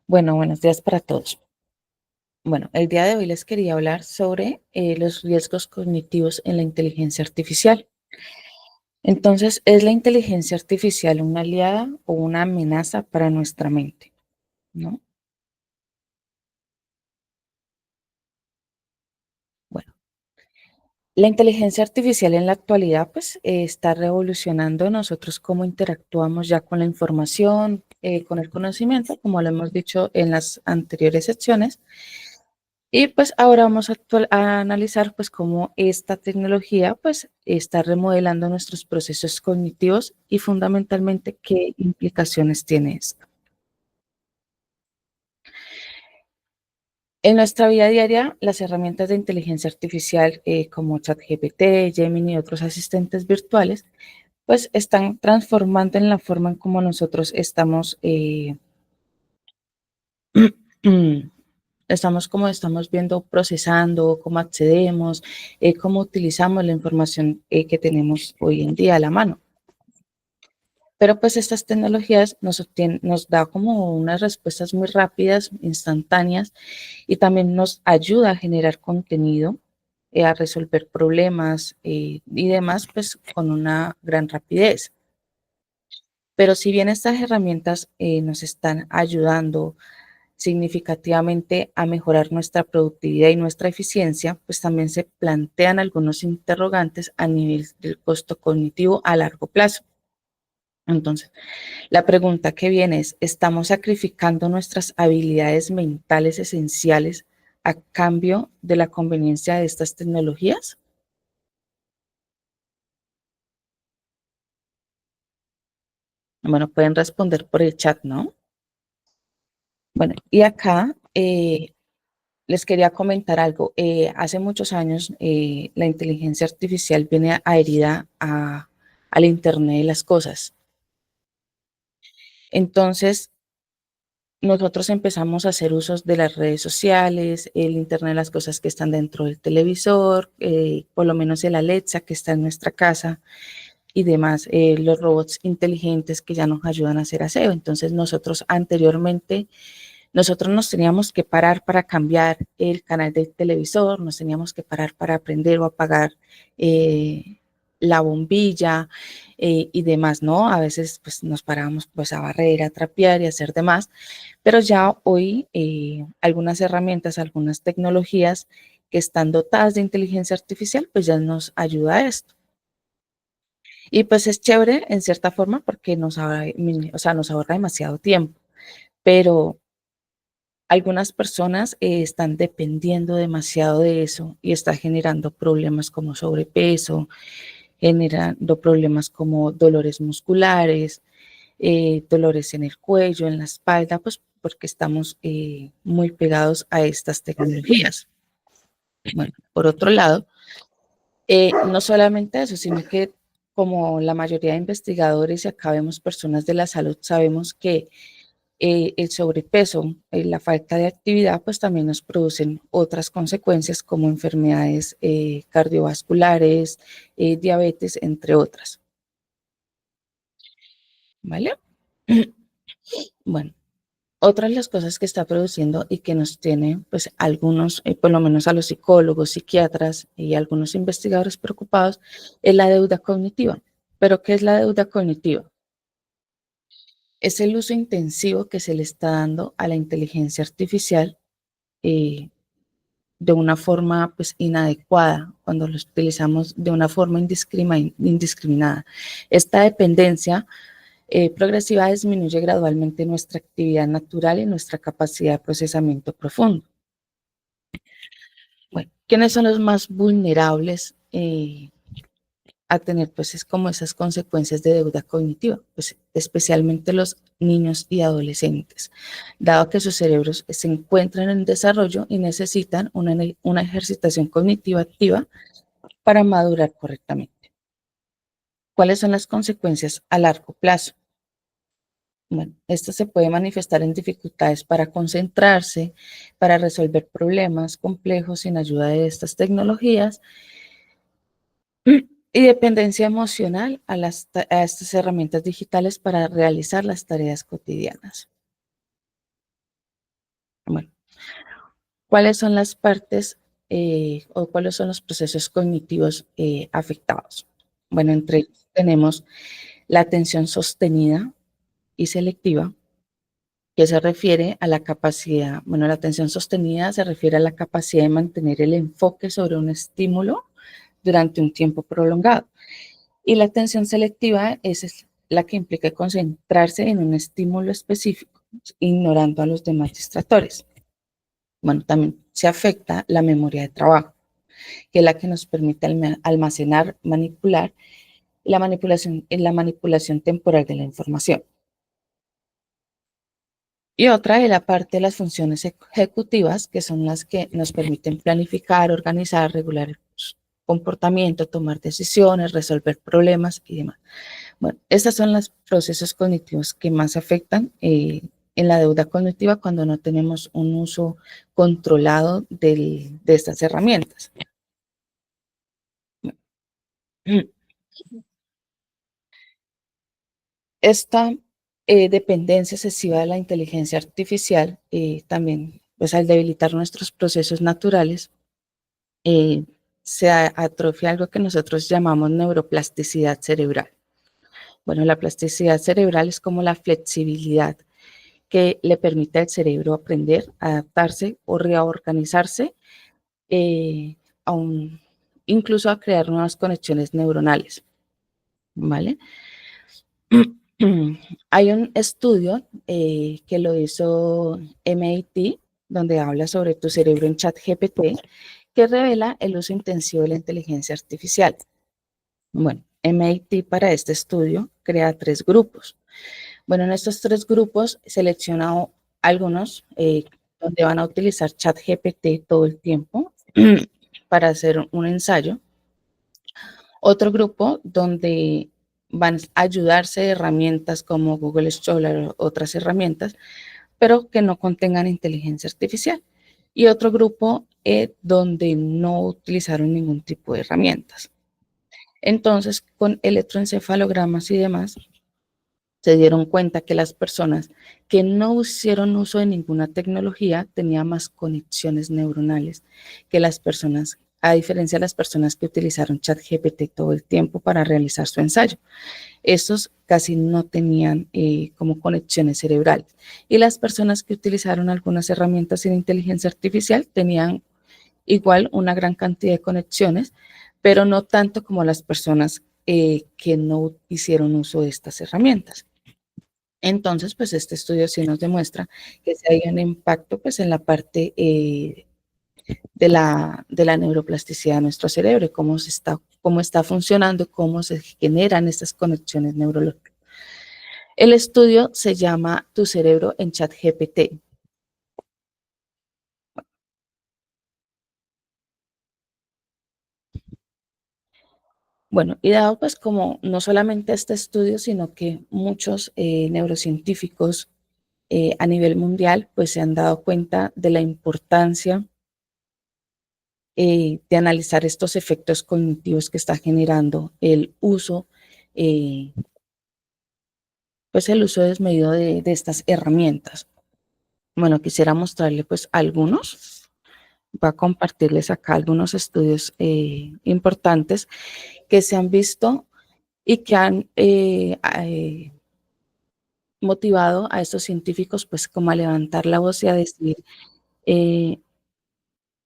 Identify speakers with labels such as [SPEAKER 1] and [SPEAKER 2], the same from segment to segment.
[SPEAKER 1] Bueno, buenos días para todos. Bueno, el día de hoy les quería hablar sobre los riesgos cognitivos en la inteligencia artificial. Entonces, ¿es la inteligencia artificial una aliada o una amenaza para nuestra mente? ¿No? Bueno, la inteligencia artificial en la actualidad, pues, está revolucionando nosotros cómo interactuamos ya con la información, con el conocimiento, como lo hemos dicho en las anteriores secciones. Y pues ahora vamos a analizar pues cómo esta tecnología pues está remodelando nuestros procesos cognitivos y fundamentalmente qué implicaciones tiene esto. En nuestra vida diaria, las herramientas de inteligencia artificial como ChatGPT, Gemini y otros asistentes virtuales pues están transformando en la forma en cómo nosotros estamos viendo, procesando, cómo accedemos, cómo utilizamos la información que tenemos hoy en día a la mano. Pero pues estas tecnologías nos da como unas respuestas muy rápidas, instantáneas, y también nos ayuda a generar contenido, a resolver problemas y demás, pues con una gran rapidez. Pero si bien estas herramientas nos están ayudando significativamente a mejorar nuestra productividad y nuestra eficiencia, pues también se plantean algunos interrogantes a nivel del costo cognitivo a largo plazo. Entonces, la pregunta que viene es, ¿estamos sacrificando nuestras habilidades mentales esenciales a cambio de la conveniencia de estas tecnologías? Bueno, pueden responder por el chat, ¿no? Bueno, y acá les quería comentar algo. Hace muchos años la inteligencia artificial viene adherida al Internet de las cosas. Entonces, nosotros empezamos a hacer usos de las redes sociales, el Internet de las cosas que están dentro del televisor, por lo menos el Alexa que está en nuestra casa y demás, los robots inteligentes que ya nos ayudan a hacer aseo. Entonces, nosotros anteriormente nosotros nos teníamos que parar para cambiar el canal del televisor, nos teníamos que parar para prender o apagar la bombilla y demás, ¿no? A veces pues nos parábamos pues a barrer, a trapear y a hacer demás, pero ya hoy algunas herramientas, algunas tecnologías que están dotadas de inteligencia artificial pues ya nos ayuda a esto. Y pues es chévere en cierta forma porque o sea, nos ahorra demasiado tiempo, pero algunas personas están dependiendo demasiado de eso y está generando problemas como sobrepeso, generando problemas como dolores musculares, dolores en el cuello, en la espalda, pues porque estamos muy pegados a estas tecnologías. Bueno, por otro lado, no solamente eso, sino que como la mayoría de investigadores y acá vemos personas de la salud, sabemos que el sobrepeso, la falta de actividad, pues también nos producen otras consecuencias como enfermedades cardiovasculares, diabetes, entre otras. ¿Vale? Bueno, otra de las cosas que está produciendo y que nos tiene, pues algunos, por lo menos a los psicólogos, psiquiatras y algunos investigadores preocupados, es la deuda cognitiva. ¿Pero qué es la deuda cognitiva? Es el uso intensivo que se le está dando a la inteligencia artificial eh, de una forma pues inadecuada, cuando lo utilizamos de una forma indiscriminada. Esta dependencia progresiva disminuye gradualmente nuestra actividad natural y nuestra capacidad de procesamiento profundo. Bueno, ¿quiénes son los más vulnerables a tener pues es como esas consecuencias de deuda cognitiva? Pues especialmente los niños y adolescentes, dado que sus cerebros se encuentran en desarrollo y necesitan una ejercitación cognitiva activa para madurar correctamente. ¿Cuáles son las consecuencias a largo plazo? Bueno, esto se puede manifestar en dificultades para concentrarse, para resolver problemas complejos sin ayuda de estas tecnologías y dependencia emocional a estas herramientas digitales para realizar las tareas cotidianas. Bueno, ¿cuáles son las partes o cuáles son los procesos cognitivos afectados? Bueno, entre ellos tenemos la atención sostenida y selectiva, que se refiere a la capacidad, bueno, la atención sostenida se refiere a la capacidad de mantener el enfoque sobre un estímulo durante un tiempo prolongado. Y la atención selectiva es la que implica concentrarse en un estímulo específico, ignorando a los demás distractores. Bueno, también se afecta la memoria de trabajo, que es la que nos permite almacenar, manipular la manipulación temporal de la información. Y otra es la parte de las funciones ejecutivas, que son las que nos permiten planificar, organizar, regular el comportamiento, tomar decisiones, resolver problemas y demás. Bueno, estos son los procesos cognitivos que más afectan en la deuda cognitiva cuando no tenemos un uso controlado de estas herramientas. Esta dependencia excesiva de la inteligencia artificial también, pues al debilitar nuestros procesos naturales, eh, se atrofia algo que nosotros llamamos neuroplasticidad cerebral. Bueno, la plasticidad cerebral es como la flexibilidad que le permite al cerebro aprender, adaptarse o reorganizarse, eh, a un, incluso a crear nuevas conexiones neuronales, ¿vale? Hay un estudio que lo hizo MIT, donde habla sobre tu cerebro en ChatGPT, que revela el uso intensivo de la inteligencia artificial. Bueno, MIT para este estudio crea 3 grupos. Bueno, en estos 3 grupos selecciona algunos donde van a utilizar ChatGPT todo el tiempo para hacer un ensayo. Otro grupo donde van a ayudarse de herramientas como Google Scholar o otras herramientas, pero que no contengan inteligencia artificial. Y otro grupo donde no utilizaron ningún tipo de herramientas. Entonces, con electroencefalogramas y demás, se dieron cuenta que las personas que no hicieron uso de ninguna tecnología tenían más conexiones neuronales que las personas, a diferencia de las personas que utilizaron ChatGPT todo el tiempo para realizar su ensayo. Estos casi no tenían como conexiones cerebrales. Y las personas que utilizaron algunas herramientas sin inteligencia artificial tenían igual una gran cantidad de conexiones, pero no tanto como las personas que no hicieron uso de estas herramientas. Entonces, pues este estudio sí nos demuestra que sí hay un impacto pues en la parte de la neuroplasticidad de nuestro cerebro y cómo está funcionando, cómo se generan estas conexiones neurológicas. El estudio se llama Tu cerebro en ChatGPT. Bueno, y dado pues como no solamente este estudio, sino que muchos neurocientíficos a nivel mundial pues se han dado cuenta de la importancia de analizar estos efectos cognitivos que está generando el uso, eh, pues el uso desmedido de estas herramientas. Bueno, quisiera mostrarle pues algunos, voy a compartirles acá algunos estudios importantes que se han visto y que han motivado a estos científicos pues como a levantar la voz y a decir, eh,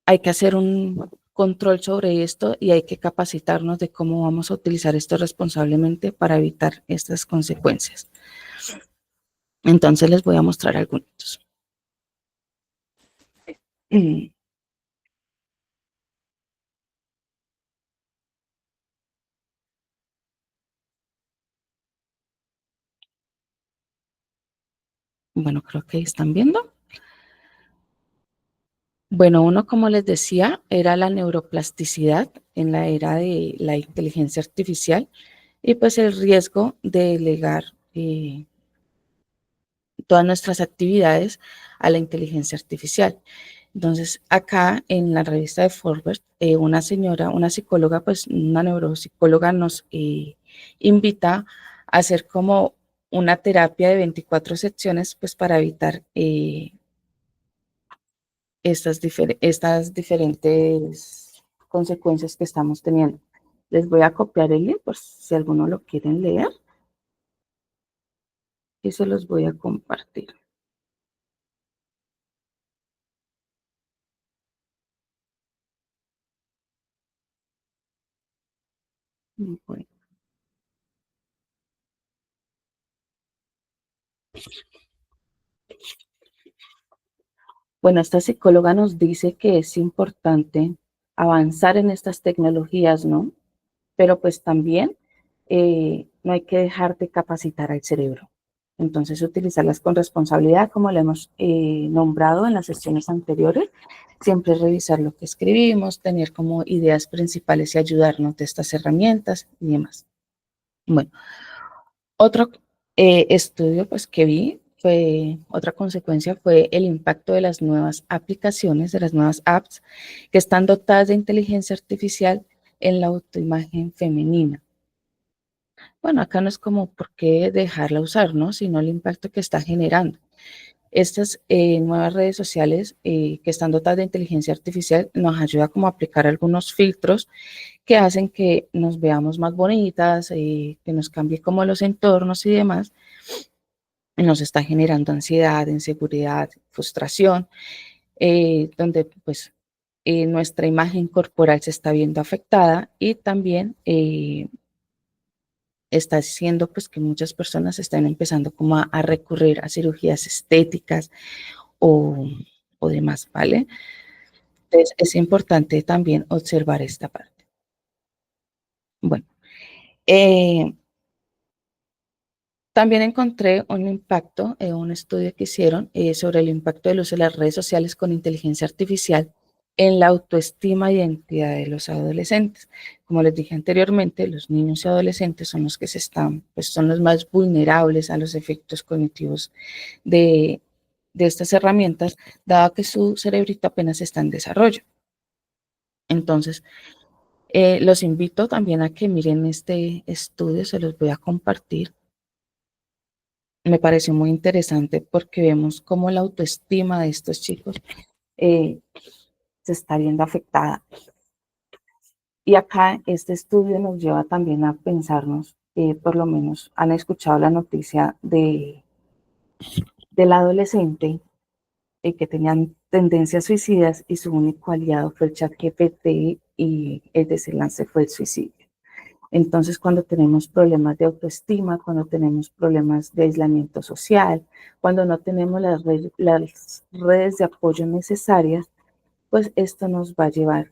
[SPEAKER 1] hay que hacer un control sobre esto y hay que capacitarnos de cómo vamos a utilizar esto responsablemente para evitar estas consecuencias. Entonces les voy a mostrar algunos. Bueno, creo que están viendo. Bueno, uno, como les decía, era la neuroplasticidad en la era de la inteligencia artificial y pues el riesgo de delegar todas nuestras actividades a la inteligencia artificial. Entonces, acá en la revista de Forbes, una señora, una psicóloga, pues una neuropsicóloga nos invita a hacer como una terapia de 24 secciones, pues para evitar estas diferentes consecuencias que estamos teniendo. Les voy a copiar el link por si alguno lo quieren leer y se los voy a compartir. Bueno. Bueno, esta psicóloga nos dice que es importante avanzar en estas tecnologías, ¿no? Pero pues también no hay que dejar de capacitar al cerebro. Entonces, utilizarlas con responsabilidad, como lo hemos nombrado en las sesiones anteriores, siempre revisar lo que escribimos, tener como ideas principales y ayudarnos de estas herramientas y demás. Bueno, otro estudio pues, que vi otra consecuencia fue el impacto de las nuevas aplicaciones, de las nuevas apps que están dotadas de inteligencia artificial en la autoimagen femenina. Bueno, acá no es como por qué dejarla usar, ¿no? Sino el impacto que está generando. Estas nuevas redes sociales que están dotadas de inteligencia artificial nos ayuda como a aplicar algunos filtros que hacen que nos veamos más bonitas, que nos cambie como los entornos y demás. Y nos está generando ansiedad, inseguridad, frustración, donde pues nuestra imagen corporal se está viendo afectada y también está haciendo pues que muchas personas estén empezando como a recurrir a cirugías estéticas o, o demás, ¿vale? Entonces es importante también observar esta parte. Bueno, eh, también encontré un impacto, un estudio que hicieron sobre el impacto del uso de las redes sociales con inteligencia artificial en la autoestima y identidad de los adolescentes. Como les dije anteriormente, los niños y adolescentes son los que pues son los más vulnerables a los efectos cognitivos de, de estas herramientas, dado que su cerebrito apenas está en desarrollo. Entonces, los invito también a que miren este estudio, se los voy a compartir. Me pareció muy interesante porque vemos cómo la autoestima de estos chicos eh, se está viendo afectada. Y acá este estudio nos lleva también a pensarnos, por lo menos han escuchado la noticia del adolescente que tenían tendencias suicidas y su único aliado fue el chat GPT y el desenlace fue el suicidio. Entonces, cuando tenemos problemas de autoestima, cuando tenemos problemas de aislamiento social, cuando no tenemos las redes de apoyo necesarias, pues esto nos va a llevar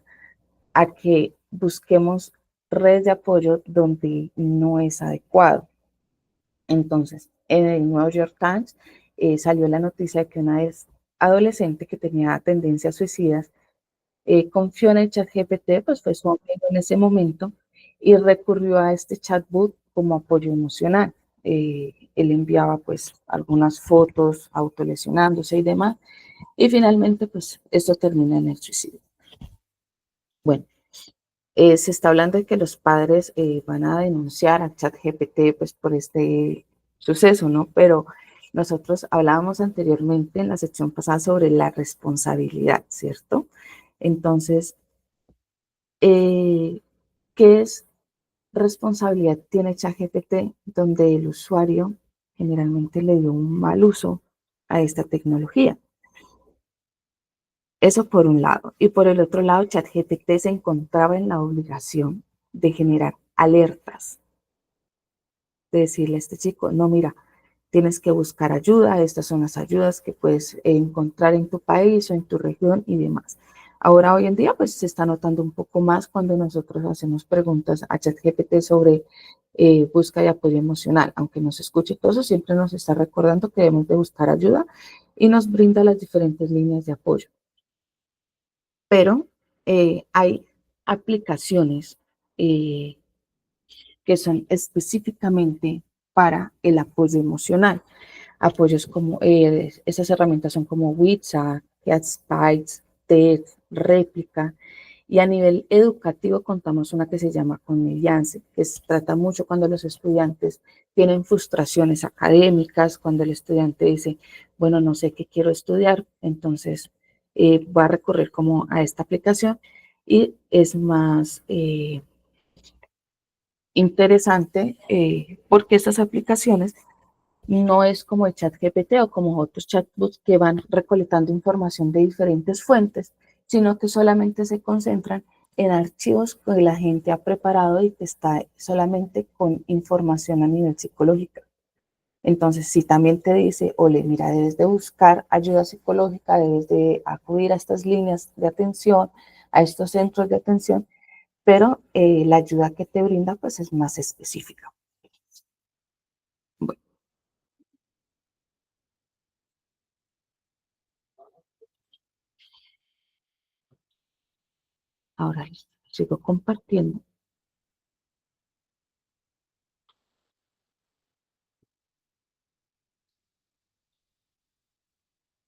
[SPEAKER 1] a que busquemos redes de apoyo donde no es adecuado. Entonces, en el New York Times salió la noticia de que una adolescente que tenía tendencias suicidas confió en el chat GPT, pues fue su amigo en ese momento y recurrió a este chatbot como apoyo emocional. Él enviaba pues algunas fotos autolesionándose y demás y finalmente pues esto termina en el suicidio. Bueno, se está hablando de que los padres van a denunciar a ChatGPT pues por este suceso, ¿no? Pero nosotros hablábamos anteriormente en la sección pasada sobre la responsabilidad, ¿cierto? Entonces, ¿qué es responsabilidad tiene ChatGPT? Donde el usuario generalmente le dio un mal uso a esta tecnología. Eso por un lado. Y por el otro lado, ChatGPT se encontraba en la obligación de generar alertas, de decirle a este chico, no, mira, tienes que buscar ayuda, estas son las ayudas que puedes encontrar en tu país o en tu región y demás. Ahora, hoy en día, pues se está notando un poco más cuando nosotros hacemos preguntas a ChatGPT sobre busca y apoyo emocional. Aunque nos escuche todo eso, siempre nos está recordando que debemos de buscar ayuda y nos brinda las diferentes líneas de apoyo. Pero hay aplicaciones eh, que son específicamente para el apoyo emocional. Apoyos como, esas herramientas son como WhatsApp, CatSpice, TED, Réplica, y a nivel educativo contamos una que se llama Conmediance, que se trata mucho cuando los estudiantes tienen frustraciones académicas, cuando el estudiante dice, bueno, no sé qué quiero estudiar, entonces va a recurrir como a esta aplicación y es más interesante porque estas aplicaciones no es como el ChatGPT o como otros chatbots que van recolectando información de diferentes fuentes, sino que solamente se concentran en archivos que la gente ha preparado y que está solamente con información a nivel psicológica. Entonces, si también te dice, ole, mira, debes de buscar ayuda psicológica, debes de acudir a estas líneas de atención, a estos centros de atención, pero la ayuda que te brinda pues es más específica. Bueno, ahora sigo compartiendo.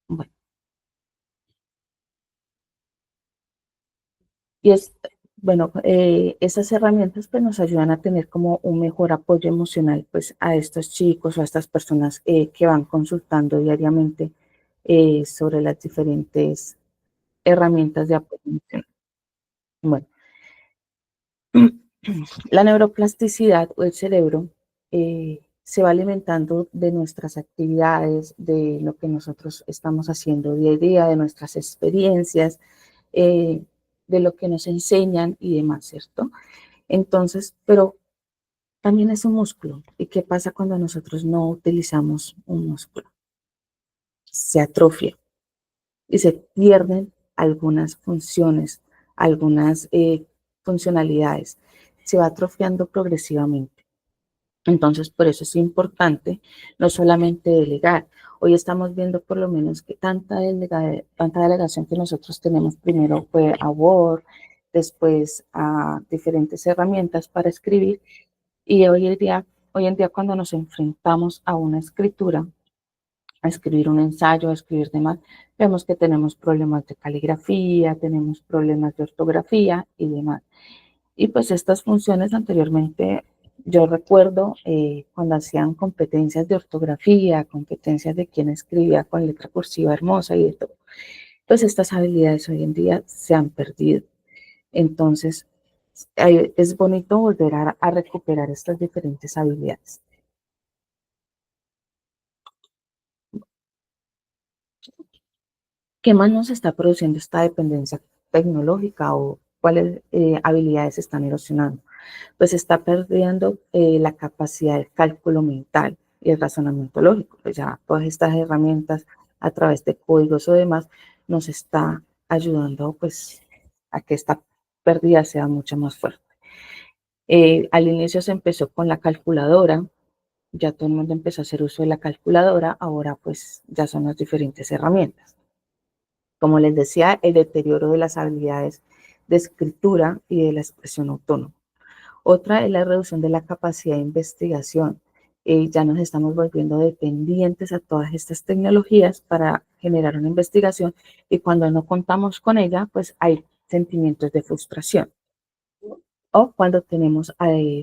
[SPEAKER 1] Bueno, y es, bueno, esas herramientas pues nos ayudan a tener como un mejor apoyo emocional pues a estos chicos o a estas personas que van consultando diariamente sobre las diferentes herramientas de apoyo emocional. Bueno, la neuroplasticidad o el cerebro se va alimentando de nuestras actividades, de lo que nosotros estamos haciendo día a día, de nuestras experiencias, eh, de lo que nos enseñan y demás, ¿cierto? Entonces, pero también es un músculo. ¿Y qué pasa cuando nosotros no utilizamos un músculo? Se atrofia y se pierden algunas funciones, algunas funcionalidades. Se va atrofiando progresivamente. Entonces, por eso es importante no solamente delegar. Hoy estamos viendo por lo menos que tanta delegación que nosotros tenemos primero fue a Word, después a diferentes herramientas para escribir y hoy en día cuando nos enfrentamos a una escritura, a escribir un ensayo, a escribir demás, vemos que tenemos problemas de caligrafía, tenemos problemas de ortografía y demás. Y pues estas funciones anteriormente, yo recuerdo cuando hacían competencias de ortografía, competencias de quién escribía con letra cursiva hermosa y de todo, pues estas habilidades hoy en día se han perdido. Entonces, es bonito volver a recuperar estas diferentes habilidades. ¿Qué más nos está produciendo esta dependencia tecnológica o cuáles habilidades están erosionando? Pues está perdiendo la capacidad de cálculo mental y el razonamiento lógico. Pues ya todas estas herramientas a través de códigos o demás nos está ayudando pues a que esta pérdida sea mucho más fuerte. Al inicio se empezó con la calculadora, ya todo el mundo empezó a hacer uso de la calculadora, ahora pues ya son las diferentes herramientas. Como les decía, el deterioro de las habilidades de escritura y de la expresión autónoma. Otra es la reducción de la capacidad de investigación. Ya nos estamos volviendo dependientes a todas estas tecnologías para generar una investigación y cuando no contamos con ella, pues hay sentimientos de frustración. O cuando tenemos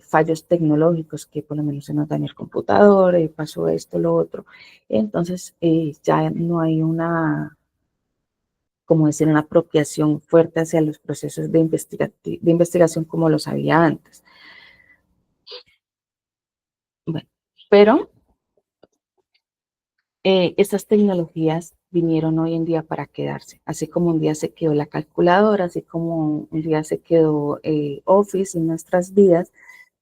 [SPEAKER 1] fallos tecnológicos, que por lo menos se nos daña el computador, pasó esto, lo otro. Entonces ya no hay una, como decir, una apropiación fuerte hacia los procesos de investigación como los había antes. Bueno, pero estas tecnologías vinieron hoy en día para quedarse, así como un día se quedó la calculadora, así como un día se quedó Office en nuestras vidas,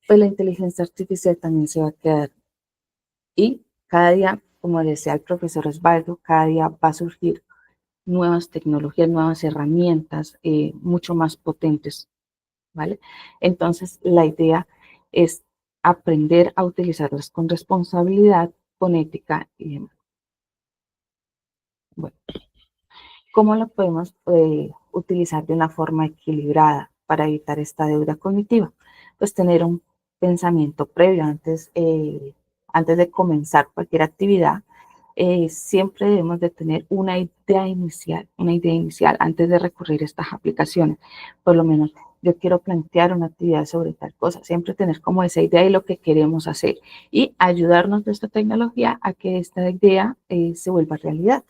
[SPEAKER 1] pues la inteligencia artificial también se va a quedar. Y cada día, como decía el profesor Osvaldo, cada día va a surgir nuevas tecnologías, nuevas herramientas mucho más potentes, ¿vale? Entonces, la idea es aprender a utilizarlas con responsabilidad, con ética y demás. Bueno, ¿cómo lo podemos utilizar de una forma equilibrada para evitar esta deuda cognitiva? Pues tener un pensamiento previo antes de comenzar cualquier actividad. Siempre debemos de tener una idea inicial antes de recurrir a estas aplicaciones. Por lo menos yo quiero plantear una actividad sobre tal cosa, siempre tener como esa idea de lo que queremos hacer y ayudarnos de esta tecnología a que esta idea se vuelva realidad.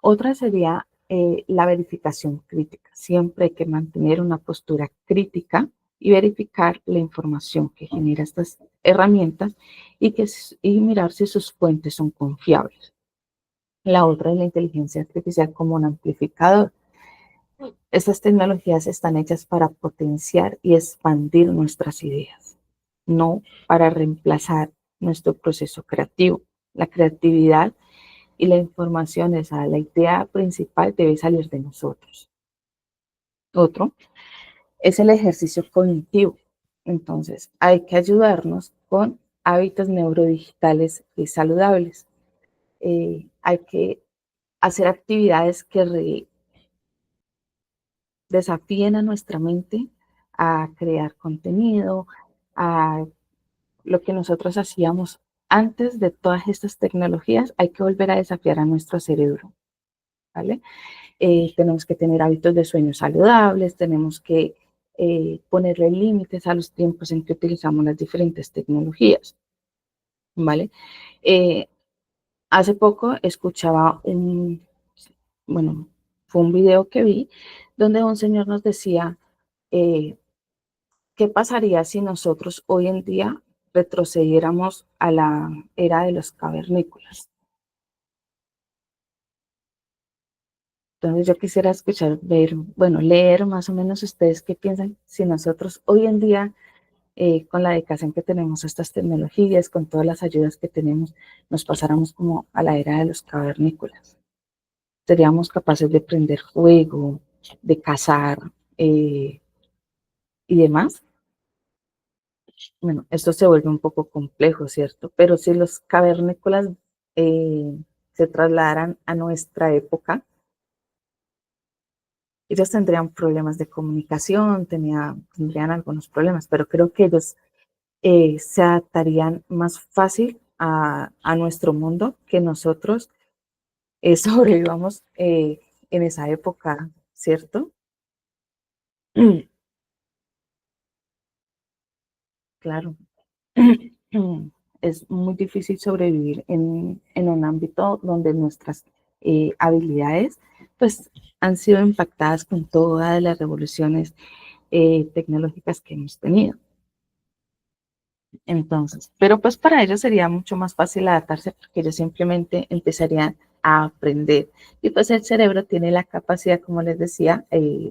[SPEAKER 1] Otra sería la verificación crítica. Siempre hay que mantener una postura crítica y verificar la información que genera estas herramientas y mirar si sus fuentes son confiables. La otra es la inteligencia artificial como un amplificador. Estas tecnologías están hechas para potenciar y expandir nuestras ideas, no para reemplazar nuestro proceso creativo. La creatividad y la información, esa, la idea principal debe salir de nosotros. Otro es el ejercicio cognitivo. Entonces, hay que ayudarnos con hábitos neurodigitales saludables. Hay que hacer actividades que desafíen a nuestra mente a crear contenido, a lo que nosotros hacíamos antes de todas estas tecnologías, hay que volver a desafiar a nuestro cerebro, ¿vale? Tenemos que tener hábitos de sueño saludables, tenemos que ponerle límites a los tiempos en que utilizamos las diferentes tecnologías, ¿vale? Eh, Hace poco escuchaba bueno, fue un video que vi donde un señor nos decía, eh, ¿qué pasaría si nosotros hoy en día retrocediéramos a la era de los cavernícolas? Entonces yo quisiera escuchar, ver, bueno, leer más o menos ustedes qué piensan si nosotros hoy en día, con la dedicación que tenemos a estas tecnologías, con todas las ayudas que tenemos, nos pasáramos como a la era de los cavernícolas. Seríamos capaces de prender fuego, de cazar y demás. Bueno, esto se vuelve un poco complejo, ¿cierto? Pero si los cavernícolas eh, se trasladaran a nuestra época, ellos tendrían problemas de comunicación, tendrían algunos problemas, pero creo que ellos se adaptarían más fácil a nuestro mundo que nosotros sobrevivamos en esa época, ¿cierto? Claro. Es muy difícil sobrevivir en un ámbito donde nuestras habilidades pues han sido impactadas con todas las revoluciones tecnológicas que hemos tenido. Entonces, pero pues para ellos sería mucho más fácil adaptarse porque ellos simplemente empezarían a aprender. Y pues el cerebro tiene la capacidad, como les decía,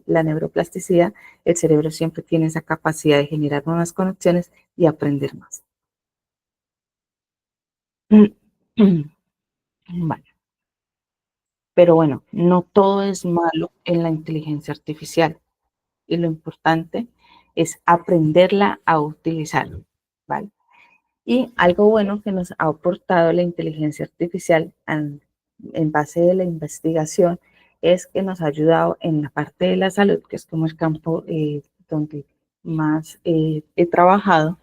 [SPEAKER 1] la neuroplasticidad, el cerebro siempre tiene esa capacidad de generar nuevas conexiones y aprender más. Vale. Pero bueno, no todo es malo en la inteligencia artificial y lo importante es aprenderla a utilizar, ¿vale? Y algo bueno que nos ha aportado la inteligencia artificial en base de la investigación es que nos ha ayudado en la parte de la salud, que es como el campo donde más he trabajado,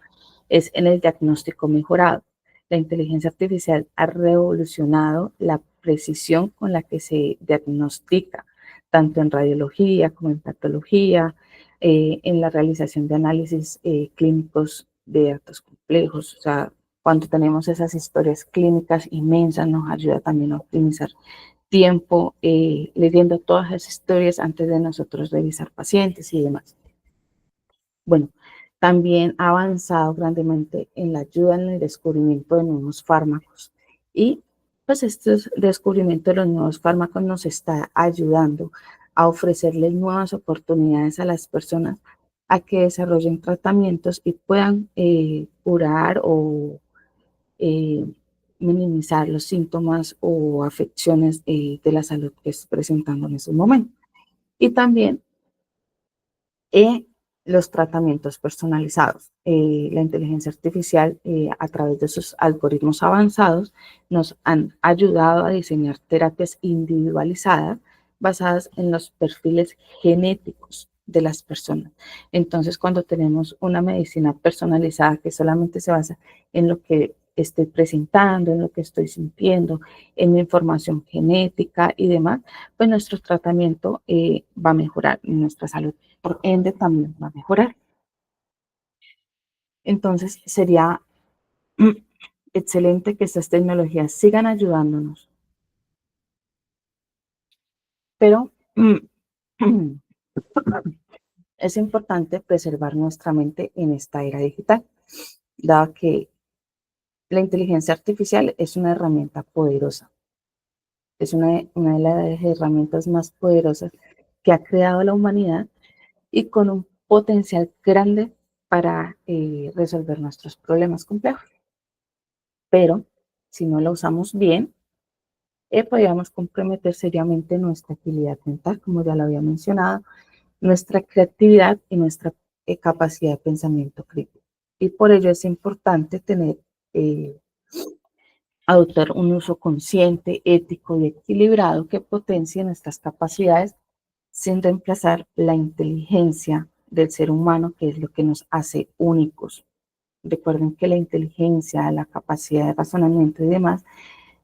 [SPEAKER 1] es en el diagnóstico mejorado. La inteligencia artificial ha revolucionado la precisión con la que se diagnostica, tanto en radiología como en patología, en la realización de análisis clínicos de datos complejos. O sea, cuando tenemos esas historias clínicas inmensas, nos ayuda también a optimizar tiempo leyendo todas esas historias antes de nosotros revisar pacientes y demás. Bueno, también ha avanzado grandemente en la ayuda en el descubrimiento de nuevos fármacos y pues este descubrimiento de los nuevos fármacos nos está ayudando a ofrecerles nuevas oportunidades a las personas a que desarrollen tratamientos y puedan curar o eh, minimizar los síntomas o afecciones de la salud que está presentando en esos momentos. Y también y los tratamientos personalizados. La inteligencia artificial, a través de sus algoritmos avanzados, nos han ayudado a diseñar terapias individualizadas basadas en los perfiles genéticos de las personas. Entonces, cuando tenemos una medicina personalizada que solamente se basa en lo que estoy presentando, en lo que estoy sintiendo, en mi información genética y demás, pues nuestro tratamiento va a mejorar, nuestra salud por ende también va a mejorar. Entonces sería excelente que estas tecnologías sigan ayudándonos Pero es importante preservar nuestra mente en esta era digital, dado que la inteligencia artificial es una herramienta poderosa, es una de las herramientas más poderosas que ha creado la humanidad y con un potencial grande para resolver nuestros problemas complejos. Pero si no la usamos bien, podríamos comprometer seriamente nuestra agilidad mental, como ya lo había mencionado, nuestra creatividad y nuestra capacidad de pensamiento crítico. Y por ello es importante eh, adoptar un uso consciente, ético y equilibrado que potencie nuestras capacidades sin reemplazar la inteligencia del ser humano, que es lo que nos hace únicos. Recuerden que la inteligencia, la capacidad de razonamiento y demás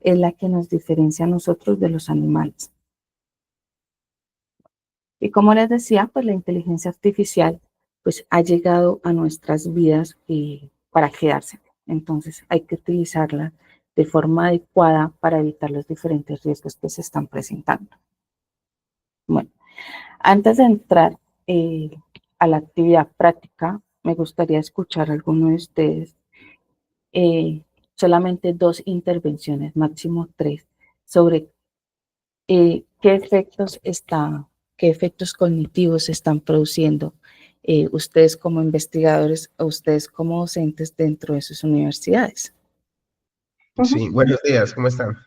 [SPEAKER 1] es la que nos diferencia a nosotros de los animales. Y como les decía, pues la inteligencia artificial pues ha llegado a nuestras vidas para quedarse. Entonces hay que utilizarla de forma adecuada para evitar los diferentes riesgos que se están presentando. Bueno, antes de entrar eh, a la actividad práctica, me gustaría escuchar a alguno de ustedes eh, solamente 2 intervenciones, máximo 3, sobre qué efectos cognitivos están produciendo ustedes como investigadores o ustedes como docentes dentro de sus universidades.
[SPEAKER 2] Sí, buenos días, ¿cómo están?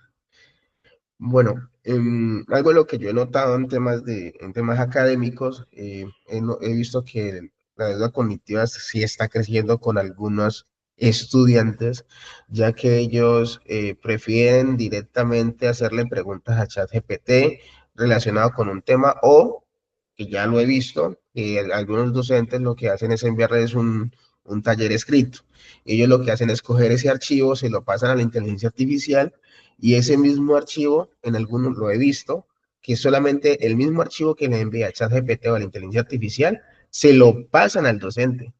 [SPEAKER 2] Bueno, algo de lo que yo he notado en temas académicos, he visto que la deuda cognitiva sí está creciendo con algunos estudiantes, ya que ellos prefieren directamente hacerle preguntas a ChatGPT relacionado con un tema o, que ya lo he visto, que algunos docentes lo que hacen es enviarles un taller escrito. Ellos lo que hacen es coger ese archivo, se lo pasan a la inteligencia artificial y ese mismo archivo, en algunos lo he visto, que solamente el mismo archivo que le envía a ChatGPT o a la inteligencia artificial, se lo pasan al docente,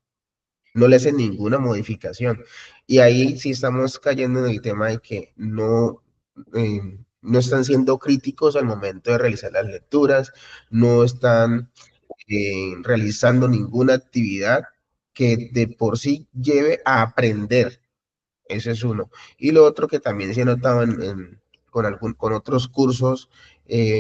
[SPEAKER 2] no le hacen ninguna modificación. Y ahí sí estamos cayendo en el tema de que no están siendo críticos al momento de realizar las lecturas, no están realizando ninguna actividad que de por sí lleve a aprender. Ese es uno. Y lo otro que también se ha notado con otros cursos,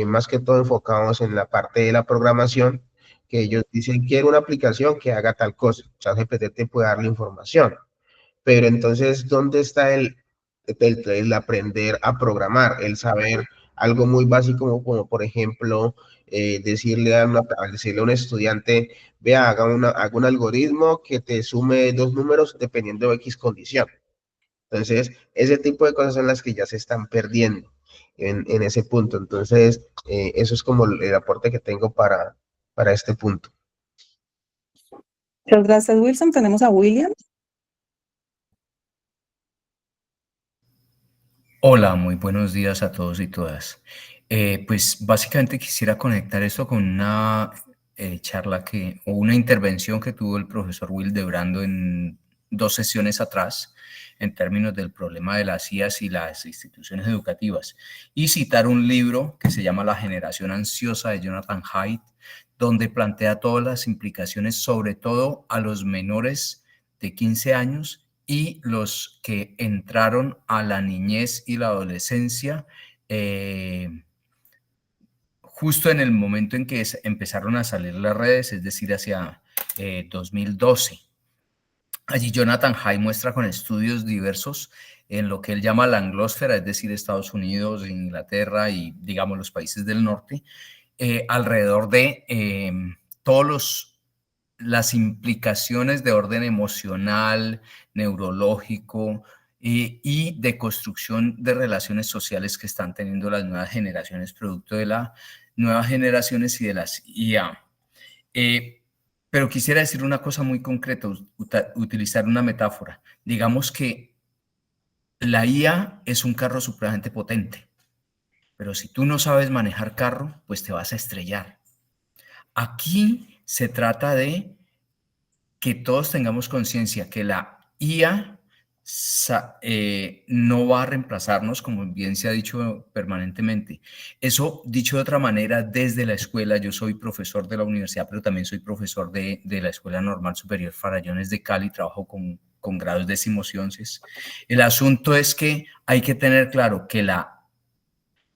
[SPEAKER 2] más que todo enfocados en la parte de la programación, que ellos dicen, quiero una aplicación que haga tal cosa. ChatGPT te puede dar la información. Pero entonces, ¿dónde está el aprender a programar? El saber algo muy básico como por ejemplo, decirle a un estudiante, vea, haga un algoritmo que te sume 2 números dependiendo de X condición. Entonces, ese tipo de cosas son las que ya se están perdiendo en ese punto. Entonces, eso es como el aporte que tengo para este punto.
[SPEAKER 3] Muchas gracias, Wilson. Tenemos a William.
[SPEAKER 4] Hola, muy buenos días a todos y todas. Pues básicamente quisiera conectar esto con una charla o una intervención que tuvo el profesor Wildebrando en 2 sesiones atrás en términos del problema de las IAs y las instituciones educativas, y citar un libro que se llama La generación ansiosa de Jonathan Haidt, donde plantea todas las implicaciones, sobre todo a los menores de 15 años y los que entraron a la niñez y la adolescencia justo en el momento en que empezaron a salir las redes, es decir, hacia 2012. Allí Jonathan Haidt muestra con estudios diversos en lo que él llama la anglósfera, es decir, Estados Unidos, Inglaterra y, digamos, los países del norte, alrededor de todos las implicaciones de orden emocional, neurológico y de construcción de relaciones sociales que están teniendo las nuevas generaciones, producto de las nuevas generaciones y de las IA. Pero quisiera decir una cosa muy concreta, utilizar una metáfora. Digamos que la IA es un carro supremamente potente, pero si tú no sabes manejar carro, pues te vas a estrellar. Aquí se trata de que todos tengamos conciencia que la IA no va a reemplazarnos, como bien se ha dicho permanentemente. Eso, dicho de otra manera, desde la escuela, yo soy profesor de la universidad, pero también soy profesor de la Escuela Normal Superior Farallones de Cali, trabajo con grados décimos y onces. El asunto es que hay que tener claro que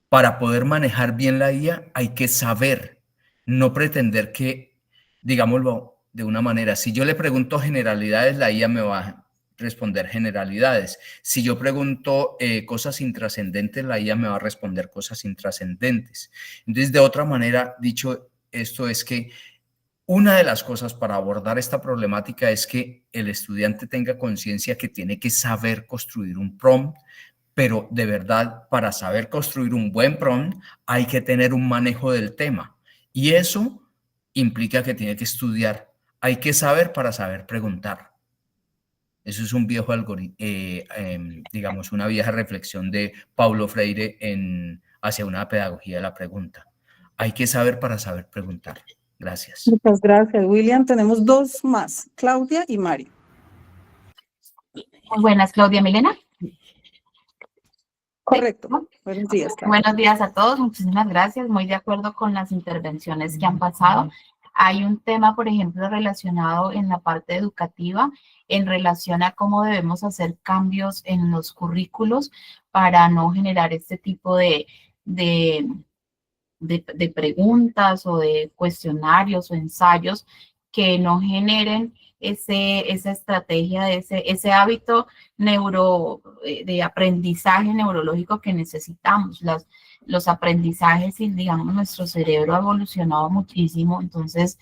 [SPEAKER 4] para poder manejar bien la IA hay que saber, no pretender que, digámoslo de una manera, si yo le pregunto generalidades, la IA me va a responder generalidades. Si yo pregunto cosas intrascendentes, la IA me va a responder cosas intrascendentes. Entonces, de otra manera, dicho esto, es que una de las cosas para abordar esta problemática es que el estudiante tenga conciencia que tiene que saber construir un prompt, pero de verdad, para saber construir un buen prompt, hay que tener un manejo del tema. Y eso implica que tiene que estudiar. Hay que saber para saber preguntar. Eso es un viejo algoritmo, digamos, una vieja reflexión de Paulo Freire hacia una pedagogía de la pregunta. Hay que saber para saber preguntar. Gracias.
[SPEAKER 3] Muchas gracias, William. Tenemos dos más, Claudia y Mario.
[SPEAKER 5] Muy buenas, Claudia Milena.
[SPEAKER 3] Correcto. Buenos días, Claudia.
[SPEAKER 5] Buenos días a todos, muchísimas gracias. Muy de acuerdo con las intervenciones que han pasado. Hay un tema, por ejemplo, relacionado en la parte educativa, en relación a cómo debemos hacer cambios en los currículos para no generar este tipo de preguntas o de cuestionarios o ensayos que no generen esa estrategia, ese hábito de aprendizaje neurológico que necesitamos. Los aprendizajes y, digamos, nuestro cerebro ha evolucionado muchísimo, entonces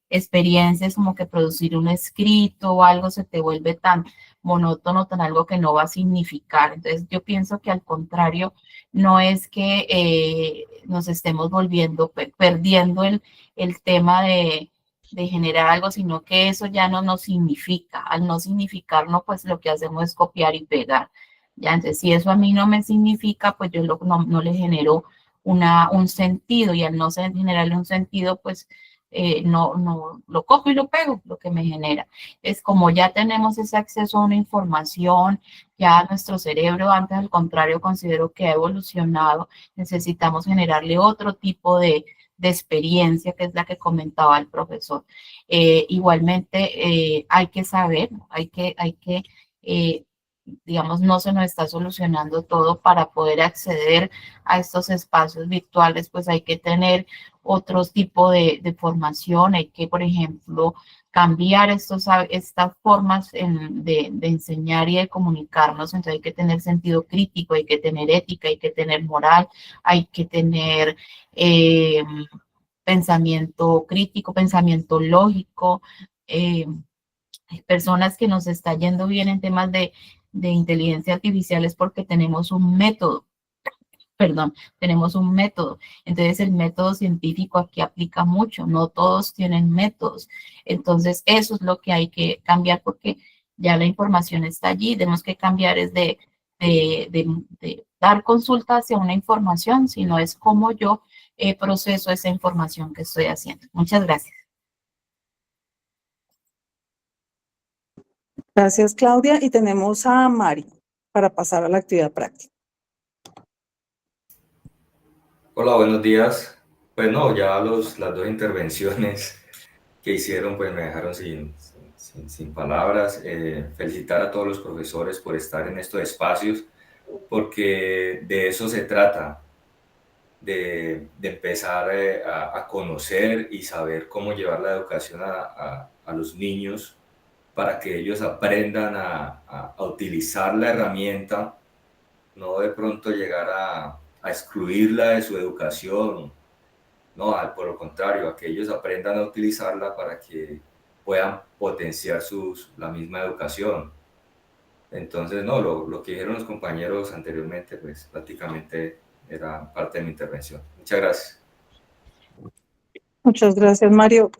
[SPEAKER 5] experiencias como que producir un escrito o algo se te vuelve tan monótono, tan algo que no va a significar. Entonces yo pienso que al contrario, no es que nos estemos perdiendo el tema de generar algo, sino que eso ya no nos significa. Al no significarnos, pues lo que hacemos es copiar y pegar. Ya, entonces, si eso a mí no me significa, pues yo no le genero un sentido, y al no generarle un sentido, pues no lo copio y lo pego, lo que me genera. Es como ya tenemos ese acceso a una información, ya nuestro cerebro, antes al contrario, considero que ha evolucionado, necesitamos generarle otro tipo de experiencia, que es la que comentaba el profesor. Igualmente, hay que saber, hay que digamos, no se nos está solucionando todo. Para poder acceder a estos espacios virtuales, pues hay que tener otro tipo de formación, hay que, por ejemplo, cambiar estas formas de enseñar y de comunicarnos. Entonces hay que tener sentido crítico, hay que tener ética, hay que tener moral, hay que tener pensamiento crítico, pensamiento lógico. Hay personas que nos está yendo bien en temas de inteligencia artificial es porque tenemos un método. Tenemos un método. Entonces el método científico aquí aplica mucho, no todos tienen métodos. Entonces eso es lo que hay que cambiar, porque ya la información está allí. Tenemos que cambiar es de dar consulta hacia una información, sino es cómo yo proceso esa información que estoy haciendo. Muchas gracias.
[SPEAKER 3] Gracias, Claudia. Y tenemos a Mari para pasar a la actividad práctica.
[SPEAKER 6] Hola, buenos días. Pues no, ya las dos intervenciones que hicieron pues me dejaron sin palabras. Felicitar a todos los profesores por estar en estos espacios, porque de eso se trata, de empezar a conocer y saber cómo llevar la educación a los niños, para que ellos aprendan a utilizar la herramienta, no de pronto llegar a excluirla de su educación, no, por lo contrario, a que ellos aprendan a utilizarla para que puedan potenciar la misma educación. Entonces, no, lo que dijeron los compañeros anteriormente, pues prácticamente era parte de mi intervención. Muchas gracias.
[SPEAKER 3] Muchas gracias, Mario.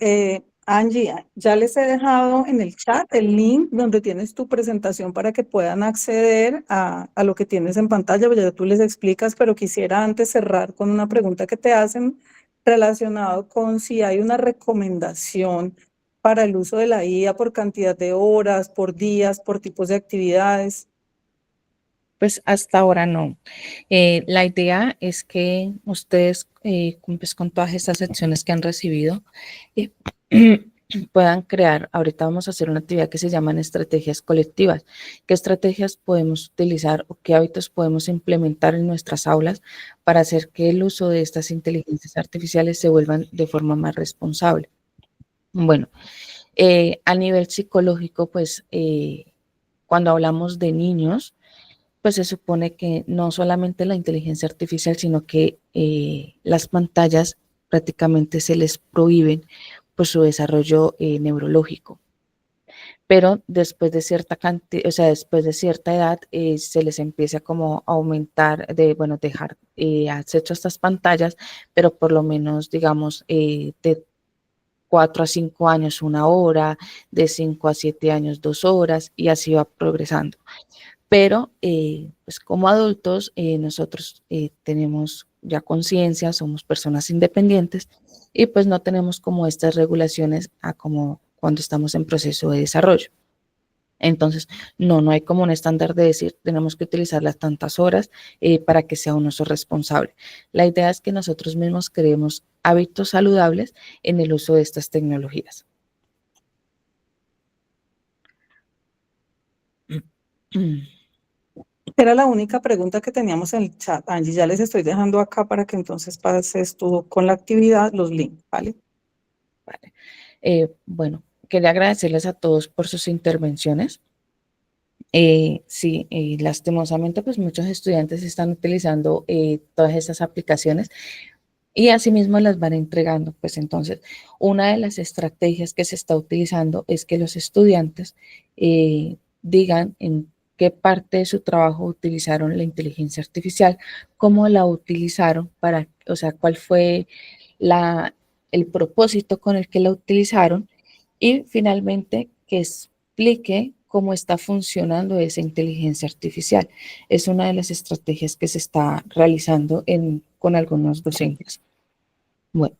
[SPEAKER 3] Angie, ya les he dejado en el chat el link donde tienes tu presentación para que puedan acceder a lo que tienes en pantalla. Ya tú les explicas, pero quisiera antes cerrar con una pregunta que te hacen relacionado con si hay una recomendación para el uso de la IA por cantidad de horas, por días, por tipos de actividades?
[SPEAKER 1] Pues hasta ahora no. La idea es que ustedes, pues con todas estas secciones que han recibido, eh, puedan crear, ahorita vamos a hacer una actividad que se llaman estrategias colectivas. ¿Qué estrategias podemos utilizar o qué hábitos podemos implementar en nuestras aulas para hacer que el uso de estas inteligencias artificiales se vuelvan de forma más responsable? Bueno, a nivel psicológico, pues cuando hablamos de niños, pues se supone que no solamente la inteligencia artificial, sino que las pantallas prácticamente se les prohíben por su desarrollo neurológico. Pero después de cierta cantidad, o sea, después de cierta edad, se les empieza como a aumentar, bueno, dejar acceso a estas pantallas, pero por lo menos, digamos, de 4 a 5 años 1 hora, de 5 a 7 años 2 horas, y así va progresando. Pero pues como adultos nosotros tenemos ya conciencia, somos personas independientes y pues no tenemos como estas regulaciones a como cuando estamos en proceso de desarrollo. Entonces, no hay como un estándar de decir tenemos que utilizar las tantas horas para que sea un uso responsable. La idea es que nosotros mismos creemos hábitos saludables en el uso de estas tecnologías.
[SPEAKER 3] Era la única pregunta que teníamos en el chat. Angie, ya les estoy dejando acá para que entonces pases tú con la actividad, los links, ¿vale?
[SPEAKER 1] Vale. Bueno, quería agradecerles a todos por sus intervenciones. Sí, lastimosamente, pues muchos estudiantes están utilizando todas estas aplicaciones y asimismo las van entregando. Pues entonces, una de las estrategias que se está utilizando es que los estudiantes digan en qué parte de su trabajo utilizaron la inteligencia artificial, cómo la utilizaron para, o sea, cuál fue el propósito con el que la utilizaron y finalmente que explique cómo está funcionando esa inteligencia artificial. Es una de las estrategias que se está realizando con algunos docentes. Bueno,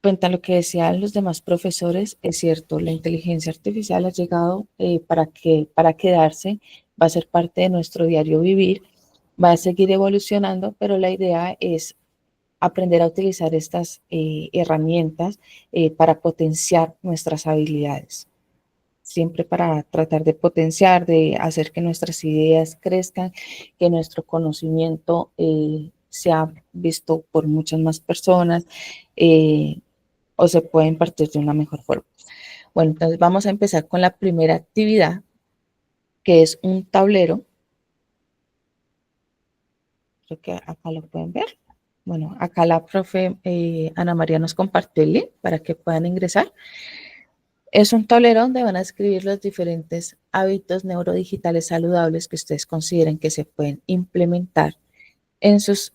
[SPEAKER 1] frente a lo que decían los demás profesores, es cierto, la inteligencia artificial ha llegado para quedarse, va a ser parte de nuestro diario vivir, va a seguir evolucionando, pero la idea es aprender a utilizar estas herramientas para potenciar nuestras habilidades, siempre para tratar de potenciar, de hacer que nuestras ideas crezcan, que nuestro conocimiento sea visto por muchas más personas eh, o se pueda impartir de una mejor forma. Bueno, entonces vamos a empezar con la primera actividad, que es un tablero. Creo que acá lo pueden ver. Bueno, acá la profe Ana María nos compartió el link para que puedan ingresar. Es un tablero donde van a escribir los diferentes hábitos neurodigitales saludables que ustedes consideren que se pueden implementar en sus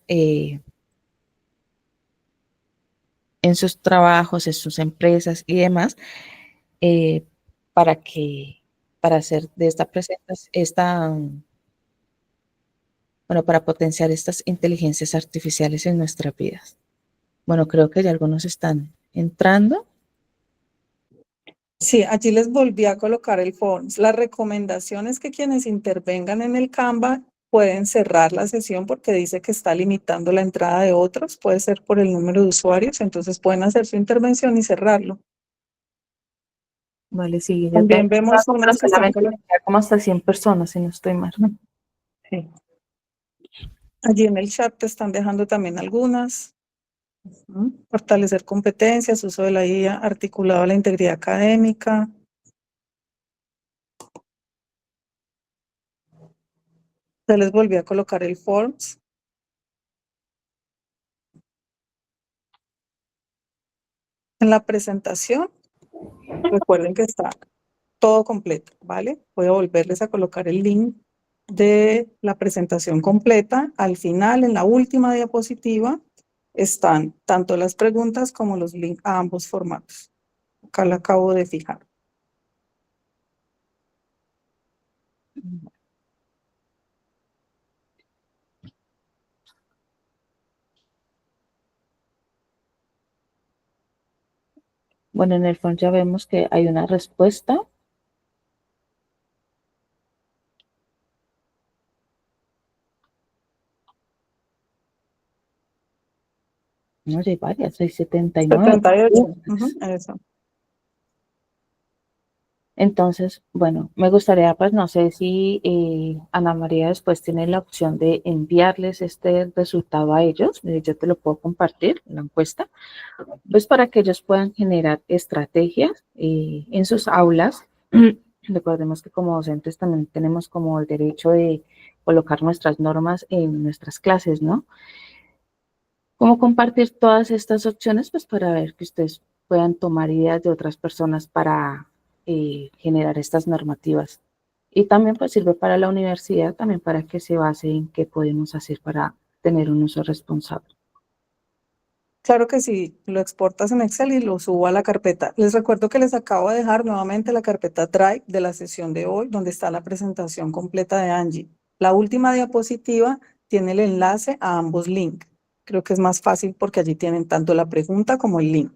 [SPEAKER 1] trabajos, en sus empresas y demás, eh, para hacer de esta presentación, bueno, para potenciar estas inteligencias artificiales en nuestras vidas. Bueno, creo que ya algunos están entrando.
[SPEAKER 3] Sí, allí les volví a colocar el Forms. La recomendación es que quienes intervengan en el Canva pueden cerrar la sesión porque dice que está limitando la entrada de otros, puede ser por el número de usuarios, entonces pueden hacer su intervención y cerrarlo.
[SPEAKER 1] Vale, sí, yo
[SPEAKER 3] También
[SPEAKER 1] también,
[SPEAKER 3] vemos
[SPEAKER 1] pero
[SPEAKER 3] unos que están
[SPEAKER 1] solamente me queda como hasta 100 personas, si no estoy mal.
[SPEAKER 3] sí. Allí en el chat te están dejando también algunas. Fortalecer competencias, uso de la IA articulado a la integridad académica. Ya les volví a colocar el Forms. En la presentación, recuerden que está todo completo, ¿vale? Voy a volverles a colocar el link de la presentación completa. Al final, en la última diapositiva, están tanto las preguntas como los links a ambos formatos. Acá la acabo de fijar.
[SPEAKER 1] Bueno, en el fondo ya vemos que hay una respuesta. No, hay varias, hay 79.
[SPEAKER 3] 78. Eso.
[SPEAKER 1] Entonces, bueno, me gustaría, pues no sé si Ana María después tiene la opción de enviarles este resultado a ellos. Yo te lo puedo compartir, la encuesta, pues para que ellos puedan generar estrategias en sus aulas. Recordemos que como docentes también tenemos como el derecho de colocar nuestras normas en nuestras clases, ¿no? Cómo compartir todas estas opciones, pues para ver que ustedes puedan tomar ideas de otras personas para generar estas normativas. Y también pues sirve para la universidad, también para que se base en qué podemos hacer para tener un uso responsable.
[SPEAKER 3] Claro que sí, lo exportas en Excel y lo subo a la carpeta. Les recuerdo que les acabo de dejar nuevamente la carpeta Drive de la sesión de hoy, donde está la presentación completa de Angie. La última diapositiva tiene el enlace a ambos links. Creo que es más fácil porque allí tienen tanto la pregunta como el link.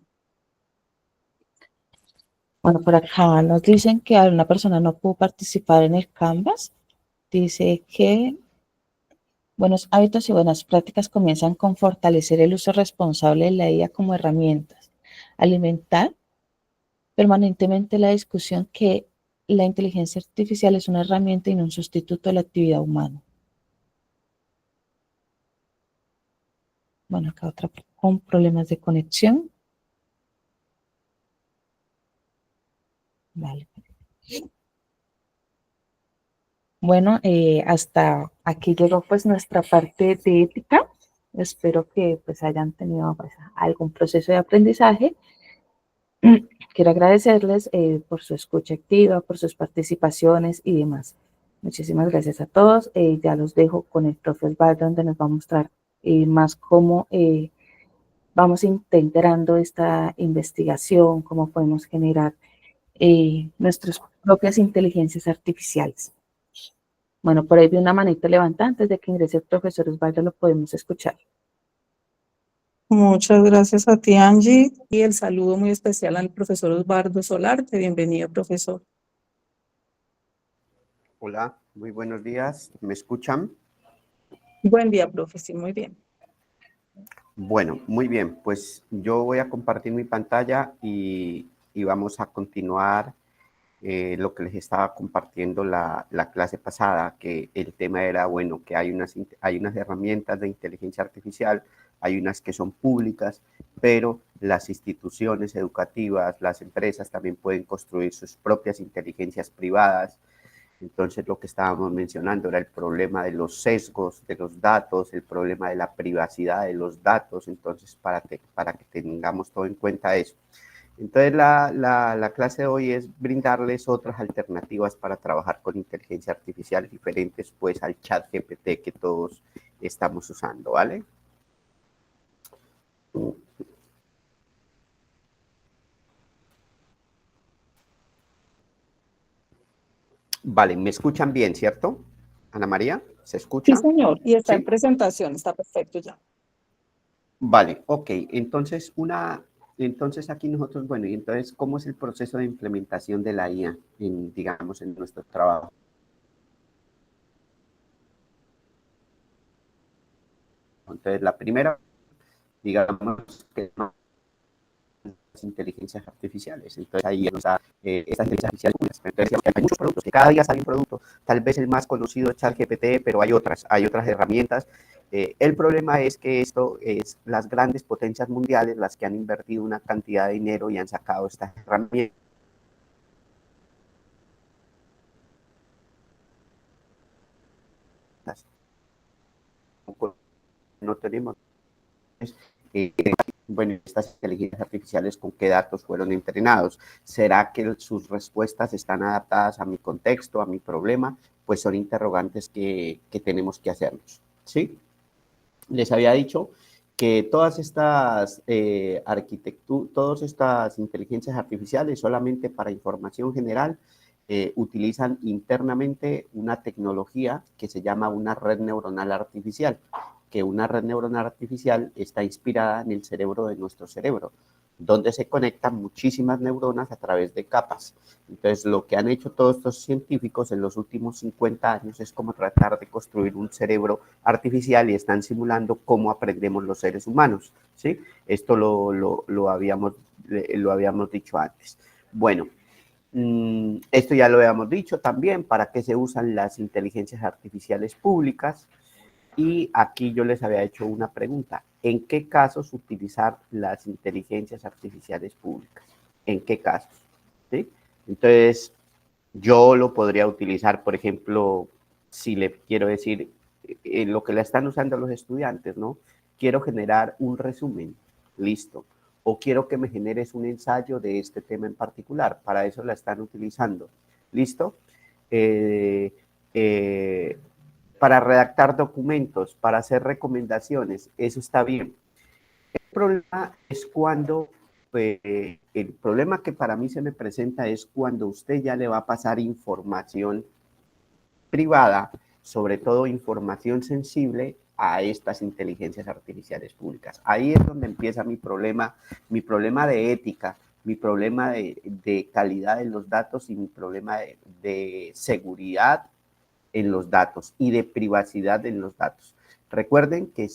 [SPEAKER 1] Bueno, por acá nos dicen que una persona no pudo participar en el Canvas. Dice que buenos hábitos y buenas prácticas comienzan con fortalecer el uso responsable de la IA como herramientas, alimentar permanentemente la discusión que la inteligencia artificial es una herramienta y no un sustituto de la actividad humana. Bueno, acá otra con problemas de conexión. Vale. Bueno, hasta aquí llegó pues nuestra parte de ética. Espero que pues hayan tenido pues, algún proceso de aprendizaje. Quiero agradecerles por su escucha activa, por sus participaciones y demás. Muchísimas gracias a todos. Ya los dejo con el profe Osvaldo, donde nos va a mostrar más cómo vamos integrando esta investigación, cómo podemos generar nuestras propias inteligencias artificiales. Bueno, por ahí vi una manita levantada. Antes de que ingrese el profesor Osvaldo, lo podemos escuchar.
[SPEAKER 3] Muchas gracias a ti, Angie, y el saludo muy especial al profesor Osvaldo Solarte. Bienvenido, profesor.
[SPEAKER 7] Hola, muy buenos días. ¿Me escuchan?
[SPEAKER 3] Buen día, profe. Sí, muy bien.
[SPEAKER 7] Bueno, muy bien. Pues yo voy a compartir mi pantalla y vamos a continuar lo que les estaba compartiendo la clase pasada, que el tema era, bueno, que hay unas herramientas de inteligencia artificial, hay unas que son públicas, pero las instituciones educativas, las empresas también pueden construir sus propias inteligencias privadas. Entonces, lo que estábamos mencionando era el problema de los sesgos de los datos, el problema de la privacidad de los datos. Entonces, para que tengamos todo en cuenta eso. Entonces, la clase de hoy es brindarles otras alternativas para trabajar con inteligencia artificial diferentes, pues, al chat GPT que todos estamos usando, ¿vale? Vale, ¿me escuchan bien, cierto? Ana María, ¿se escucha?
[SPEAKER 3] Sí, señor. Y está
[SPEAKER 7] ¿Sí?
[SPEAKER 3] en presentación. Está perfecto ya.
[SPEAKER 7] Vale, ok. Entonces aquí nosotros, bueno, y entonces, ¿cómo es el proceso de implementación de la IA digamos, en nuestro trabajo? Entonces, la primera, digamos, que no las inteligencias artificiales. Entonces, ahí está estas inteligencias artificiales. Entonces, hay muchos productos, que cada día sale un producto. Tal vez el más conocido es ChatGPT, pero hay otras herramientas. El problema es que esto es las grandes potencias mundiales las que han invertido una cantidad de dinero y han sacado estas herramientas. No tenemos bueno, estas inteligencias artificiales, ¿con qué datos fueron entrenados? ¿Será que sus respuestas están adaptadas a mi contexto, a mi problema? Pues son interrogantes que tenemos que hacernos, ¿sí? Les había dicho que todas estas todas estas inteligencias artificiales, solamente para información general, utilizan internamente una tecnología que se llama una red neuronal artificial, que una red neuronal artificial está inspirada en el cerebro de nuestro cerebro. donde se conectan muchísimas neuronas a través de capas. Entonces, lo que han hecho todos estos científicos en los últimos 50 años es como tratar de construir un cerebro artificial y están simulando cómo aprendemos los seres humanos, ¿sí? Esto lo habíamos dicho antes. Bueno, esto ya lo habíamos dicho también, para qué se usan las inteligencias artificiales públicas. Y aquí yo les había hecho una pregunta. ¿En qué casos utilizar las inteligencias artificiales públicas? ¿En qué casos? ¿Sí? Entonces, yo lo podría utilizar, por ejemplo, si le quiero decir lo que la están usando los estudiantes, ¿no? Quiero generar un resumen, listo. O quiero que me generes un ensayo de este tema en particular. Para eso la están utilizando, ¿listo? Para redactar documentos, para hacer recomendaciones, eso está bien. El problema es cuando, el problema que para mí se me presenta es cuando usted ya le va a pasar información privada, sobre todo información sensible, a estas inteligencias artificiales públicas. Ahí es donde empieza mi problema de ética, mi problema de calidad de los datos y mi problema de seguridad en los datos y de privacidad en los datos. Recuerden que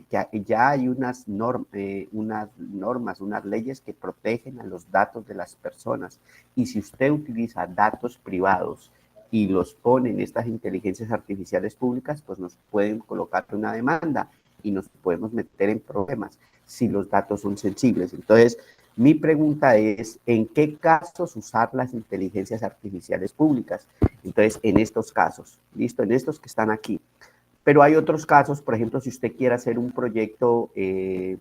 [SPEAKER 7] ya hay unas normas, unas leyes que protegen a los datos de las personas. Y si usted utiliza datos privados y los pone en estas inteligencias artificiales públicas, pues nos pueden colocar una demanda y nos podemos meter en problemas si los datos son sensibles. Entonces, mi pregunta es, ¿en qué casos usar las inteligencias artificiales públicas? Entonces, en estos casos, ¿listo? En estos que están aquí. Pero hay otros casos, por ejemplo, si usted quiere hacer un proyecto de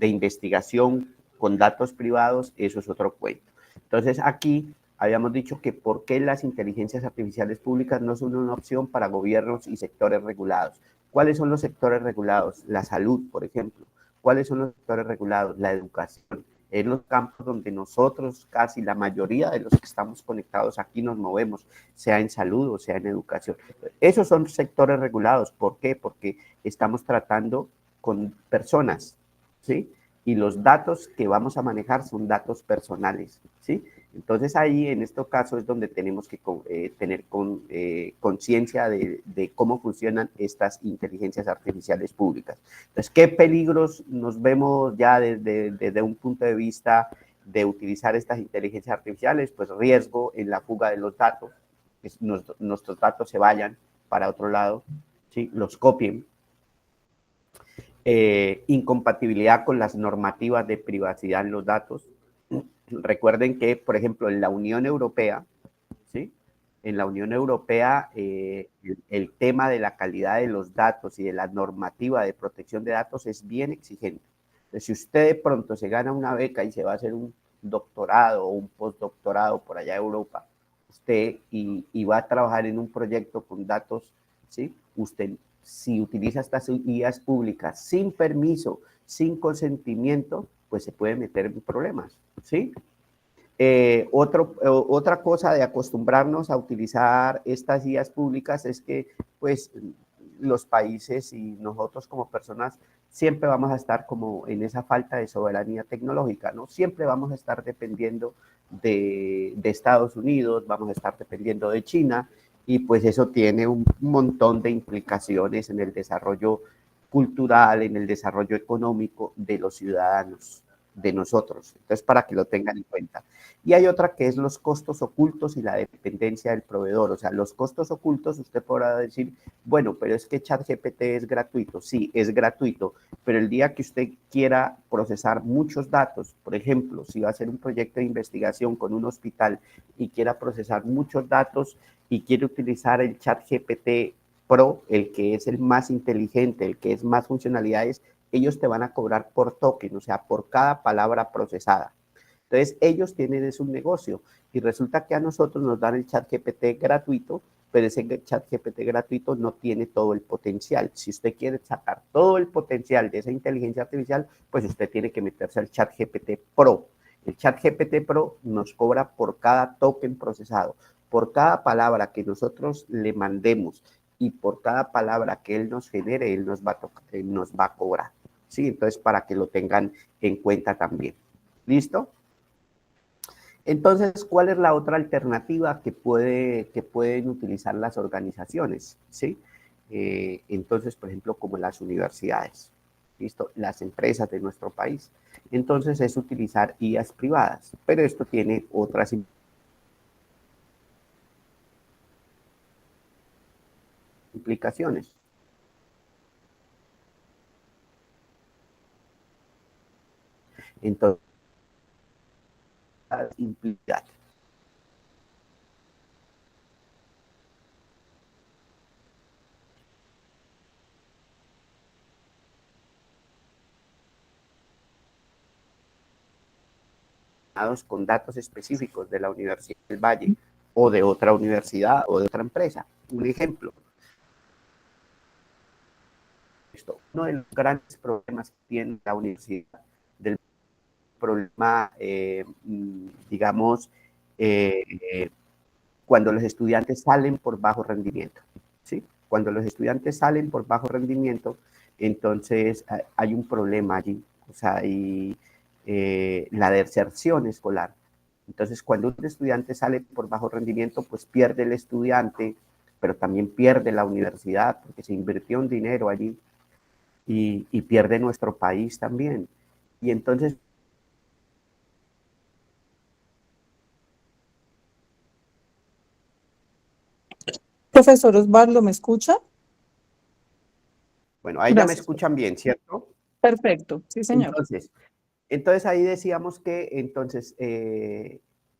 [SPEAKER 7] investigación con datos privados, eso es otro cuento. Entonces, aquí habíamos dicho que por qué las inteligencias artificiales públicas no son una opción para gobiernos y sectores regulados. ¿Cuáles son los sectores regulados? La salud, por ejemplo. ¿Cuáles son los sectores regulados? La educación. En los campos donde nosotros, casi la mayoría de los que estamos conectados aquí nos movemos, sea en salud o sea en educación. Esos son sectores regulados. ¿Por qué? Porque estamos tratando con personas, ¿sí? Y los datos que vamos a manejar son datos personales, ¿sí? Entonces ahí en este caso es donde tenemos que tener conciencia de cómo funcionan estas inteligencias artificiales públicas. Entonces, ¿qué peligros nos vemos ya desde un punto de vista de utilizar estas inteligencias artificiales? Pues riesgo en la fuga de los datos, que nuestros datos se vayan para otro lado, ¿sí? Los copien. Incompatibilidad con las normativas de privacidad en los datos. Recuerden que, por ejemplo, en la Unión Europea, ¿sí? En la Unión Europea, el tema de la calidad de los datos y de la normativa de protección de datos es bien exigente. Entonces, si usted de pronto se gana una beca y se va a hacer un doctorado o un postdoctorado por allá en Europa, usted y va a trabajar en un proyecto con datos, ¿sí? Usted, si utiliza estas guías públicas sin permiso, sin consentimiento, pues se puede meter en problemas, ¿sí? Otra cosa de acostumbrarnos a utilizar estas guías públicas es que, pues, los países y nosotros como personas siempre vamos a estar como en esa falta de soberanía tecnológica, ¿no? Siempre vamos a estar dependiendo de Estados Unidos, vamos a estar dependiendo de China, y pues eso tiene un montón de implicaciones en el desarrollo cultural, en el desarrollo económico de los ciudadanos, de nosotros. Entonces, para que lo tengan en cuenta. Y hay otra que es los costos ocultos y la dependencia del proveedor. O sea, los costos ocultos, usted podrá decir, bueno, pero es que ChatGPT es gratuito. Sí, es gratuito, pero el día que usted quiera procesar muchos datos, por ejemplo, si va a hacer un proyecto de investigación con un hospital y quiera procesar muchos datos y quiere utilizar el ChatGPT Pro, el que es el más inteligente, el que es más funcionalidades, ellos te van a cobrar por token, o sea, por cada palabra procesada. Entonces, ellos tienen es un negocio y resulta que a nosotros nos dan el ChatGPT gratuito, pero ese ChatGPT gratuito no tiene todo el potencial. Si usted quiere sacar todo el potencial de esa inteligencia artificial, pues usted tiene que meterse al ChatGPT Pro. El ChatGPT Pro nos cobra por cada token procesado, por cada palabra que nosotros le mandemos y por cada palabra que él nos genere, él nos va a cobrar. Sí, entonces para que lo tengan en cuenta también. ¿Listo? Entonces, ¿cuál es la otra alternativa que pueden utilizar las organizaciones? ¿Sí? Entonces, por ejemplo, como las universidades, ¿listo? Las empresas de nuestro país. Entonces, es utilizar IAs privadas, pero esto tiene otras implicaciones. Entonces, implica con datos específicos de la Universidad del Valle o de otra universidad o de otra empresa. Un ejemplo. Uno de los grandes problemas que tiene la Universidad del problema, digamos, cuando los estudiantes salen por bajo rendimiento, ¿sí? Cuando los estudiantes salen por bajo rendimiento, entonces hay un problema allí, o sea, hay la deserción escolar. Entonces, cuando un estudiante sale por bajo rendimiento, pues pierde el estudiante, pero también pierde la universidad, porque se invirtió un dinero allí, y pierde nuestro país también. Y entonces,
[SPEAKER 3] Profesor Osvaldo, ¿me escucha?
[SPEAKER 7] bueno, ahí ya me
[SPEAKER 3] Gracias.
[SPEAKER 7] escuchan bien, ¿cierto?
[SPEAKER 3] Perfecto, sí, señor.
[SPEAKER 7] Entonces ahí decíamos que entonces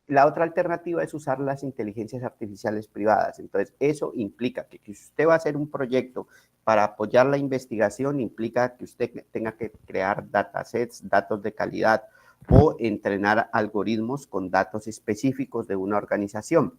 [SPEAKER 7] la otra alternativa es usar las inteligencias artificiales privadas. Entonces eso implica que si usted va a hacer un proyecto para apoyar la investigación, implica que usted tenga que crear datasets, datos de calidad o entrenar algoritmos con datos específicos de una organización.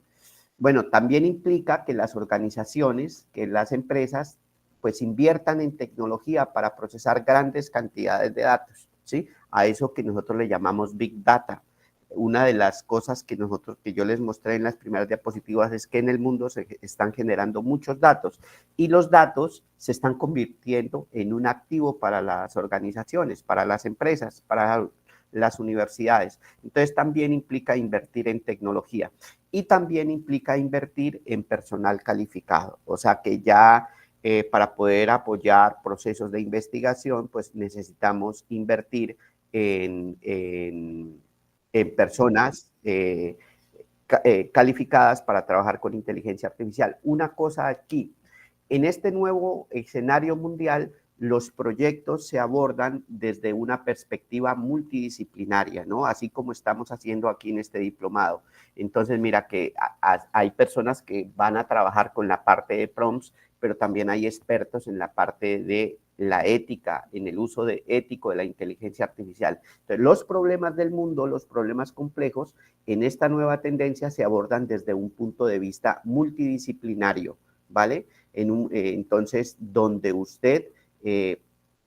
[SPEAKER 7] Bueno, también implica que las organizaciones, que las empresas, pues inviertan en tecnología para procesar grandes cantidades de datos, ¿sí? A eso que nosotros le llamamos Big Data. Una de las cosas que yo les mostré en las primeras diapositivas es que en el mundo se están generando muchos datos y los datos se están convirtiendo en un activo para las organizaciones, para las empresas, para las universidades. Entonces también implica invertir en tecnología y también implica invertir en personal calificado, o sea que ya para poder apoyar procesos de investigación, pues necesitamos invertir en personas calificadas para trabajar con inteligencia artificial. Una cosa aquí, en este nuevo escenario mundial, los proyectos se abordan desde una perspectiva multidisciplinaria, ¿no? Así como estamos haciendo aquí en este diplomado. Entonces, mira que hay personas que van a trabajar con la parte de prompts, pero también hay expertos en la parte de la ética, en el uso ético de la inteligencia artificial. Entonces, los problemas del mundo, los problemas complejos, en esta nueva tendencia se abordan desde un punto de vista multidisciplinario, ¿vale? Entonces, donde usted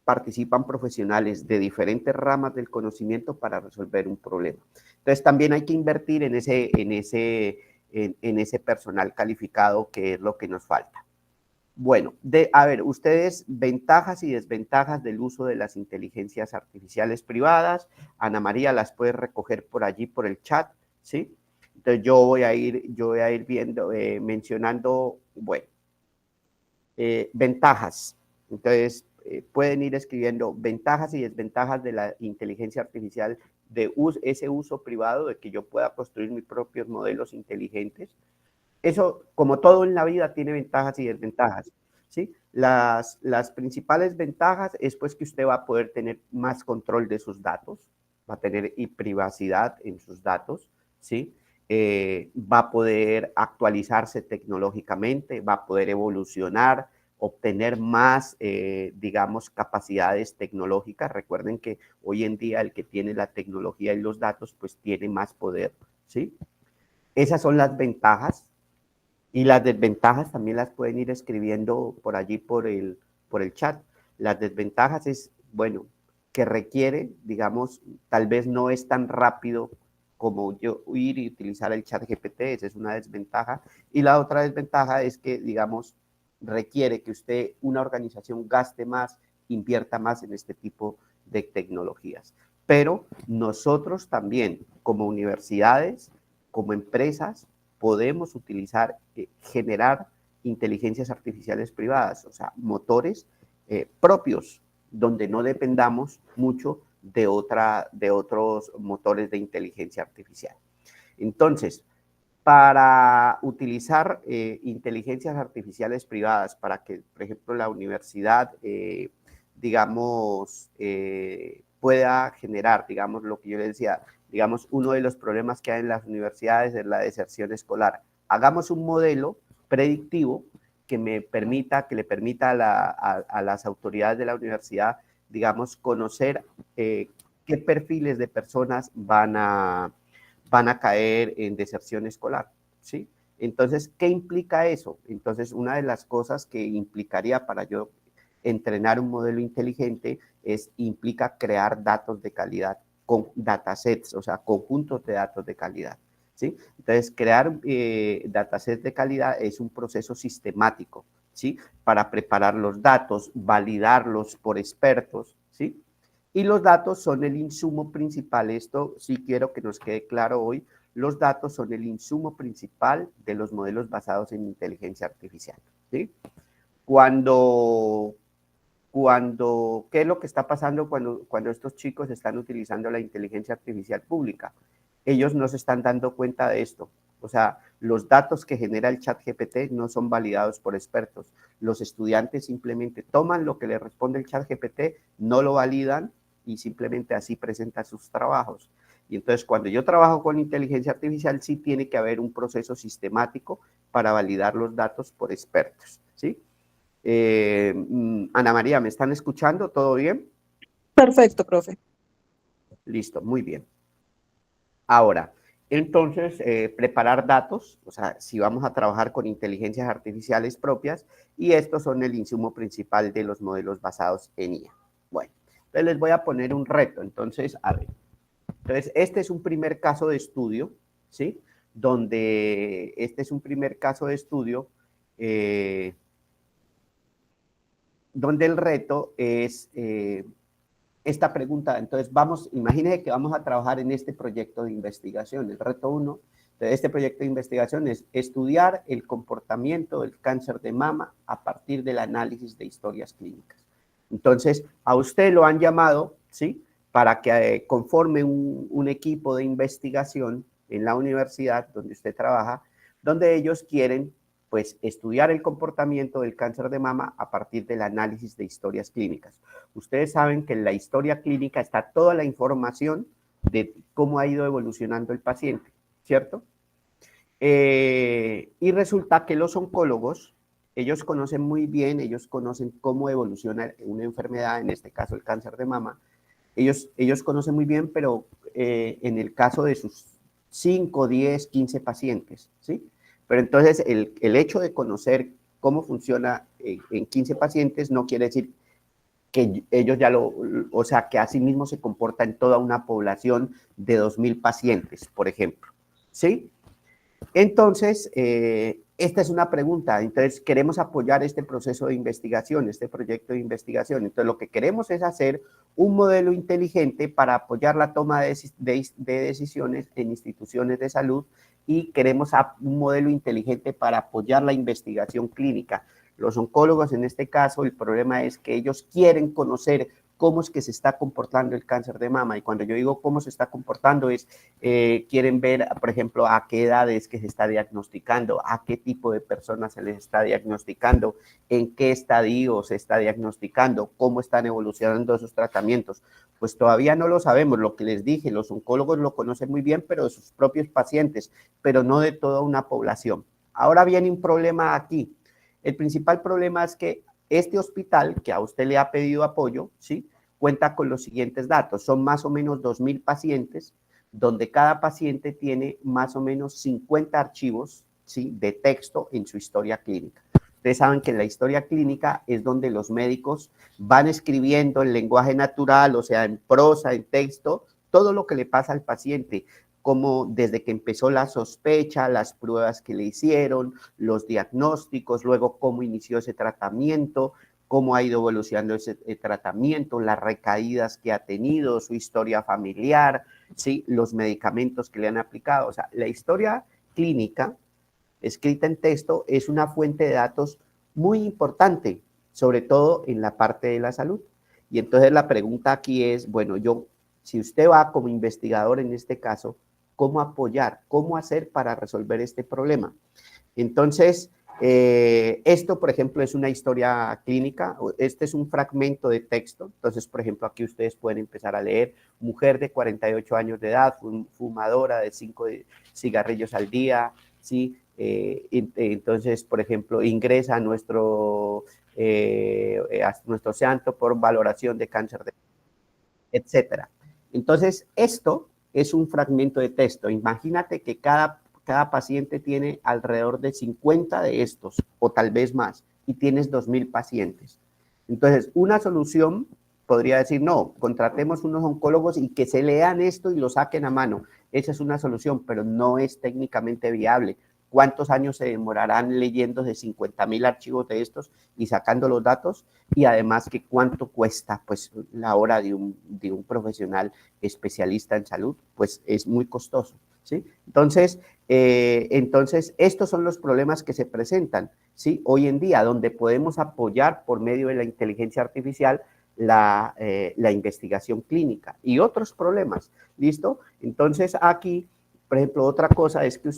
[SPEAKER 7] participan profesionales de diferentes ramas del conocimiento para resolver un problema. Entonces, también hay que invertir en ese personal calificado, que es lo que nos falta. Bueno, a ver, ustedes, ventajas y desventajas del uso de las inteligencias artificiales privadas. Ana María las puede recoger por allí, por el chat, ¿sí? Entonces yo voy a ir viendo, mencionando, bueno, ventajas. Entonces, pueden ir escribiendo ventajas y desventajas de la inteligencia artificial, de ese uso privado, de que yo pueda construir mis propios modelos inteligentes. Eso, como todo en la vida, tiene ventajas y desventajas, ¿sí? Las principales ventajas es pues que usted va a poder tener más control de sus datos, va a tener privacidad en sus datos, ¿sí? Va a poder actualizarse tecnológicamente, va a poder evolucionar, obtener más, digamos, capacidades tecnológicas. Recuerden que hoy en día el que tiene la tecnología y los datos, pues tiene más poder, ¿sí? Esas son las ventajas. Y las desventajas también las pueden ir escribiendo por allí, por el chat. Las desventajas es, bueno, que requiere, digamos, tal vez no es tan rápido como yo ir y utilizar el chat GPT, esa es una desventaja. Y la otra desventaja es que, digamos, requiere que usted, una organización, gaste más, invierta más en este tipo de tecnologías. pero nosotros también, como universidades, como empresas, podemos utilizar, generar inteligencias artificiales privadas, o sea, motores propios, donde no dependamos mucho de otros motores de inteligencia artificial. Entonces, para utilizar inteligencias artificiales privadas, para que, por ejemplo, la universidad, digamos, pueda generar, digamos, lo que yo le decía, digamos, uno de los problemas que hay en las universidades es la deserción escolar. Hagamos un modelo predictivo que le permita a las autoridades de la universidad, digamos, conocer qué perfiles de personas van a caer en deserción escolar, ¿sí? Entonces, ¿qué implica eso? Entonces, una de las cosas que implicaría para yo entrenar un modelo inteligente implica crear datos de calidad, con datasets, o sea, conjuntos de datos de calidad, ¿sí? Entonces, crear datasets de calidad es un proceso sistemático, ¿sí? Para preparar los datos, validarlos por expertos, ¿sí? Y los datos son el insumo principal. Esto sí quiero que nos quede claro hoy. Los datos son el insumo principal de los modelos basados en inteligencia artificial, ¿sí? ¿Qué es lo que está pasando cuando estos chicos están utilizando la inteligencia artificial pública? Ellos no se están dando cuenta de esto. O sea, los datos que genera el ChatGPT no son validados por expertos. Los estudiantes simplemente toman lo que le responde el ChatGPT, no lo validan y simplemente así presentan sus trabajos. Y entonces, cuando yo trabajo con inteligencia artificial, sí tiene que haber un proceso sistemático para validar los datos por expertos, ¿sí? Ana María, ¿me están escuchando? ¿Todo bien?
[SPEAKER 3] Perfecto, profe.
[SPEAKER 7] Listo, muy bien. Ahora, entonces, preparar datos, o sea, si vamos a trabajar con inteligencias artificiales propias, y estos son el insumo principal de los modelos basados en IA. Bueno, entonces les voy a poner un reto. Entonces, a ver, entonces este es un primer caso de estudio, ¿sí? Donde este es un primer caso de estudio donde el reto es esta pregunta. Entonces, imagínense que vamos a trabajar en este proyecto de investigación. El reto 1 de este proyecto de investigación es estudiar el comportamiento del cáncer de mama a partir del análisis de historias clínicas. Entonces, a usted lo han llamado, ¿sí? Para que conforme un equipo de investigación en la universidad donde usted trabaja, donde ellos quieren pues estudiar el comportamiento del cáncer de mama a partir del análisis de historias clínicas. Ustedes saben que en la historia clínica está toda la información de cómo ha ido evolucionando el paciente, ¿cierto? Y resulta que los oncólogos, ellos conocen muy bien, ellos conocen cómo evoluciona una enfermedad, en este caso el cáncer de mama. Ellos conocen muy bien, pero en el caso de sus 5, 10, 15 pacientes, ¿sí? Pero entonces el hecho de conocer cómo funciona en 15 pacientes no quiere decir que ellos o sea, que así mismo se comporta en toda una población de 2.000 pacientes, por ejemplo, ¿sí? Entonces, esta es una pregunta. Entonces, queremos apoyar este proceso de investigación, este proyecto de investigación. Entonces, lo que queremos es hacer un modelo inteligente para apoyar la toma de decisiones en instituciones de salud, y queremos un modelo inteligente para apoyar la investigación clínica. Los oncólogos, en este caso, el problema es que ellos quieren conocer cómo es que se está comportando el cáncer de mama. Y cuando yo digo cómo se está comportando es, quieren ver, por ejemplo, a qué edades que se está diagnosticando, a qué tipo de personas se les está diagnosticando, en qué estadio se está diagnosticando, cómo están evolucionando esos tratamientos. Pues todavía no lo sabemos. Lo que les dije, los oncólogos lo conocen muy bien, pero de sus propios pacientes, pero no de toda una población. Ahora viene un problema aquí. El principal problema es que este hospital que a usted le ha pedido apoyo, ¿sí?, cuenta con los siguientes datos. Son más o menos 2.000 pacientes, donde cada paciente tiene más o menos 50 archivos, ¿sí?, de texto en su historia clínica. Ustedes saben que en la historia clínica es donde los médicos van escribiendo en lenguaje natural, o sea, en prosa, en texto, todo lo que le pasa al paciente, como desde que empezó la sospecha, las pruebas que le hicieron, los diagnósticos, luego cómo inició ese tratamiento, cómo ha ido evolucionando ese tratamiento, las recaídas que ha tenido, su historia familiar, ¿sí? Los medicamentos que le han aplicado. O sea, la historia clínica escrita en texto es una fuente de datos muy importante, sobre todo en la parte de la salud. Y entonces la pregunta aquí es, bueno, si usted va como investigador en este caso, ¿cómo apoyar? ¿Cómo hacer para resolver este problema? Entonces, esto, por ejemplo, es una historia clínica. Este es un fragmento de texto. Entonces, por ejemplo, aquí ustedes pueden empezar a leer: mujer de 48 años de edad, fumadora de 5 cigarrillos al día, ¿sí? Entonces, por ejemplo, ingresa a nuestro centro por valoración de cáncer, etcétera. Entonces, esto es un fragmento de texto. Imagínate que cada paciente tiene alrededor de 50 de estos, o tal vez más, y tienes 2.000 pacientes. Entonces, una solución podría decir, no, contratemos unos oncólogos y que se lean esto y lo saquen a mano. Esa es una solución, pero no es técnicamente viable. ¿Cuántos años se demorarán leyendo de 50.000 archivos de estos y sacando los datos? Y además, que ¿cuánto cuesta? Pues la hora de un profesional especialista en salud, pues es muy costoso, ¿sí? Entonces, estos son los problemas que se presentan, ¿sí? Hoy en día, donde podemos apoyar por medio de la inteligencia artificial la investigación clínica y otros problemas, ¿listo? Entonces, aquí, por ejemplo, otra cosa es que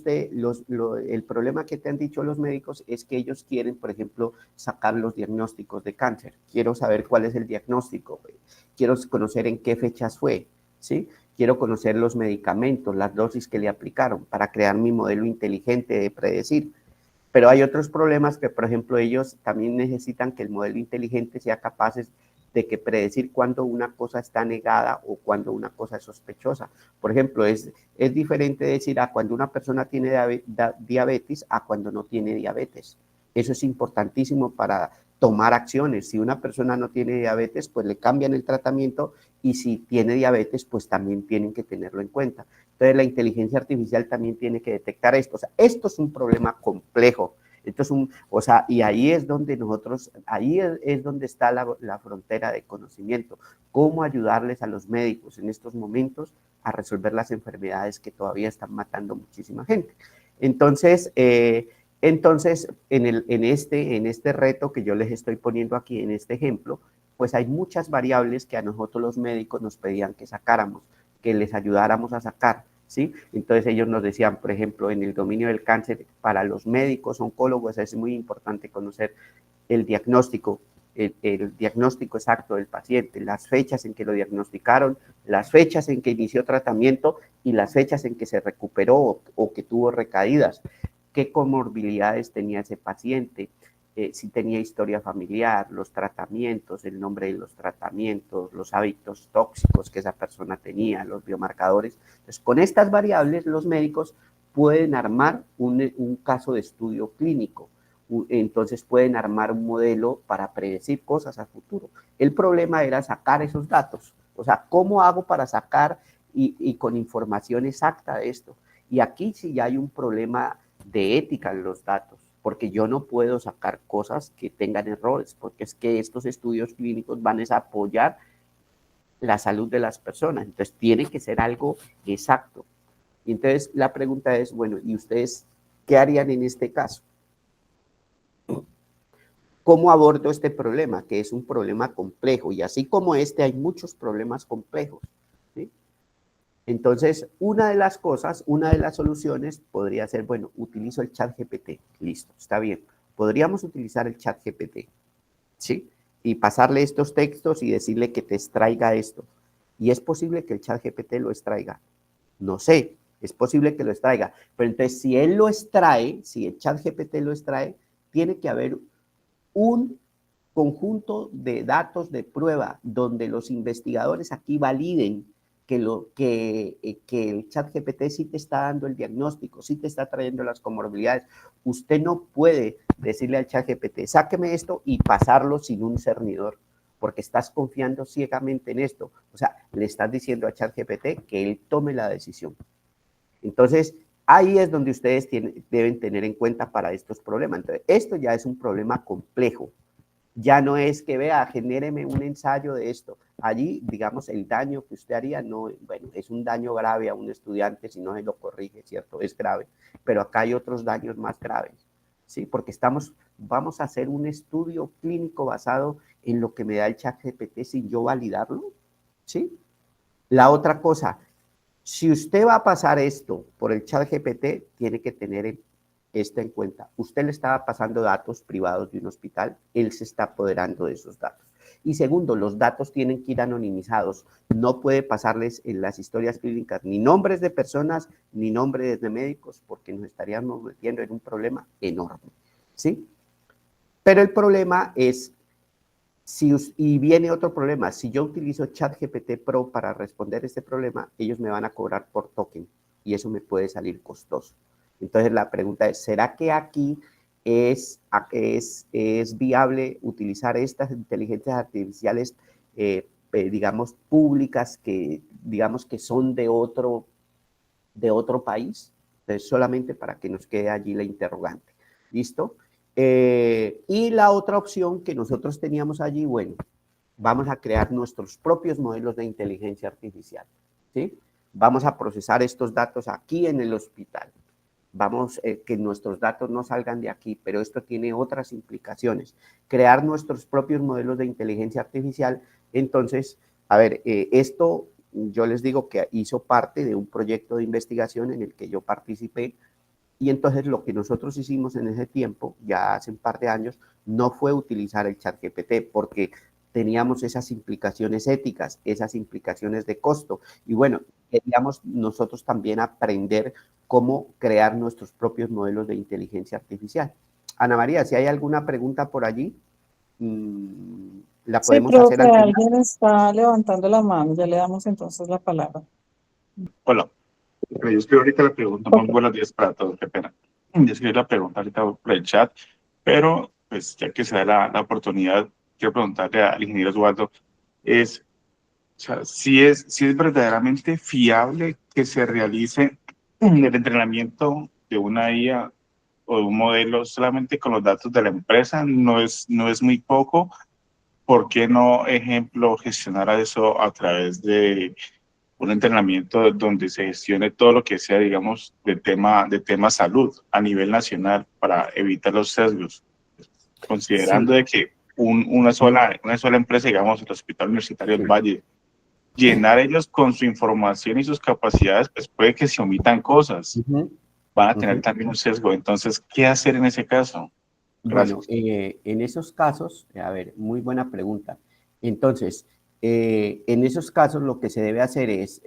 [SPEAKER 7] el problema que te han dicho los médicos es que ellos quieren, por ejemplo, sacar los diagnósticos de cáncer. Quiero saber cuál es el diagnóstico, quiero conocer en qué fechas fue, ¿sí? Quiero conocer los medicamentos, las dosis que le aplicaron para crear mi modelo inteligente de predecir. Pero hay otros problemas que, por ejemplo, ellos también necesitan que el modelo inteligente sea capaz de predecir cuándo una cosa está negada o cuándo una cosa es sospechosa. Por ejemplo, es diferente decir a cuando una persona tiene diabetes a cuando no tiene diabetes. Eso es importantísimo para tomar acciones. Si una persona no tiene diabetes, pues le cambian el tratamiento, y si tiene diabetes, pues también tienen que tenerlo en cuenta. Entonces, la inteligencia artificial también tiene que detectar esto. O sea, esto es un problema complejo. Esto es y ahí es donde es donde está la frontera de conocimiento. Cómo ayudarles a los médicos en estos momentos a resolver las enfermedades que todavía están matando muchísima gente. Entonces, en este reto que yo les estoy poniendo aquí en este ejemplo, pues hay muchas variables que a nosotros los médicos nos pedían que sacáramos, que les ayudáramos a sacar, ¿sí? Entonces ellos nos decían, por ejemplo, en el dominio del cáncer, para los médicos oncólogos es muy importante conocer el diagnóstico, el diagnóstico exacto del paciente, las fechas en que lo diagnosticaron, las fechas en que inició tratamiento y las fechas en que se recuperó o que tuvo recaídas, qué comorbilidades tenía ese paciente, si tenía historia familiar, los tratamientos, el nombre de los tratamientos, los hábitos tóxicos que esa persona tenía, los biomarcadores. Entonces, con estas variables, los médicos pueden armar un caso de estudio clínico. Entonces, pueden armar un modelo para predecir cosas a futuro. El problema era sacar esos datos. O sea, ¿cómo hago para sacar y con información exacta de esto? Y aquí sí ya hay un problema de ética en los datos, porque yo no puedo sacar cosas que tengan errores, porque es que estos estudios clínicos van a apoyar la salud de las personas, entonces tiene que ser algo exacto. Y entonces la pregunta es, bueno, ¿y ustedes qué harían en este caso? ¿Cómo abordo este problema? Que es un problema complejo, y así como hay muchos problemas complejos, ¿sí? Entonces, una de las soluciones podría ser, bueno, utilizo el ChatGPT. Listo, está bien. Podríamos utilizar el ChatGPT, ¿sí? Y pasarle estos textos y decirle que te extraiga esto. Y es posible que el ChatGPT lo extraiga. No sé, es posible que lo extraiga. Pero entonces, si él lo extrae, si el ChatGPT lo extrae, tiene que haber un conjunto de datos de prueba donde los investigadores aquí validen que el ChatGPT sí te está dando el diagnóstico, sí te está trayendo las comorbilidades. Usted no puede decirle al ChatGPT, sáqueme esto y pasarlo sin un cernidor, porque estás confiando ciegamente en esto. O sea, le estás diciendo a ChatGPT que él tome la decisión. Entonces, ahí es donde ustedes deben tener en cuenta para estos problemas. Entonces, esto ya es un problema complejo. Ya no es que vea, genéreme un ensayo de esto. Allí, digamos, el daño que usted haría, no, bueno, es un daño grave a un estudiante si no se lo corrige, ¿cierto? Es grave, pero acá hay otros daños más graves, ¿sí? Porque vamos a hacer un estudio clínico basado en lo que me da el ChatGPT sin yo validarlo, ¿sí? La otra cosa, si usted va a pasar esto por el ChatGPT, tiene que tener esto en cuenta. Usted le estaba pasando datos privados de un hospital, él se está apoderando de esos datos. Y segundo, los datos tienen que ir anonimizados. No puede pasarles en las historias clínicas ni nombres de personas ni nombres de médicos, porque nos estaríamos metiendo en un problema enorme, ¿sí? Pero el problema es, y viene otro problema, si yo utilizo ChatGPT Pro para responder este problema, ellos me van a cobrar por token y eso me puede salir costoso. Entonces la pregunta es, ¿será que aquí es viable utilizar estas inteligencias artificiales, digamos, públicas que, digamos, que son de otro país? Entonces, solamente para que nos quede allí la interrogante. ¿Listo? Y la otra opción que nosotros teníamos allí, bueno, vamos a crear nuestros propios modelos de inteligencia artificial, ¿sí? Vamos a procesar estos datos aquí en el hospital. Vamos, que nuestros datos no salgan de aquí, pero esto tiene otras implicaciones. Crear nuestros propios modelos de inteligencia artificial. Entonces, a ver, esto yo les digo que hizo parte de un proyecto de investigación en el que yo participé. Y entonces lo que nosotros hicimos en ese tiempo, ya hace un par de años, no fue utilizar el ChatGPT porque teníamos esas implicaciones éticas, esas implicaciones de costo. Y bueno, queríamos nosotros también aprender cómo crear nuestros propios modelos de inteligencia artificial. Ana María, si hay alguna pregunta por allí, la
[SPEAKER 3] Sí,
[SPEAKER 7] podemos hacer
[SPEAKER 3] profe,
[SPEAKER 7] al final.
[SPEAKER 3] alguien está levantando la mano, ya le damos entonces la palabra.
[SPEAKER 8] Hola, yo escribo ahorita la pregunta, muy buenos días para todos, qué pena. Yo escribí la pregunta ahorita por el chat, pero pues ya que se da la oportunidad, quiero preguntarle al ingeniero Osvaldo, o sea, si es verdaderamente fiable que se realice el entrenamiento de una IA o de un modelo solamente con los datos de la empresa, no es muy poco. ¿Por qué no, ejemplo, gestionar eso a través de un entrenamiento donde se gestione todo lo que sea, digamos, de tema salud a nivel nacional para evitar los sesgos, considerando
[SPEAKER 7] Sí.
[SPEAKER 8] de que una sola empresa, digamos, el Hospital Universitario del Valle, llenar ellos con su información y sus capacidades, pues puede que se omitan cosas, van a tener también un sesgo. Entonces, ¿qué hacer en ese caso?
[SPEAKER 7] Bueno,
[SPEAKER 8] Gracias.
[SPEAKER 7] en esos casos, a ver, muy buena pregunta. Entonces, en esos casos lo que se debe hacer es,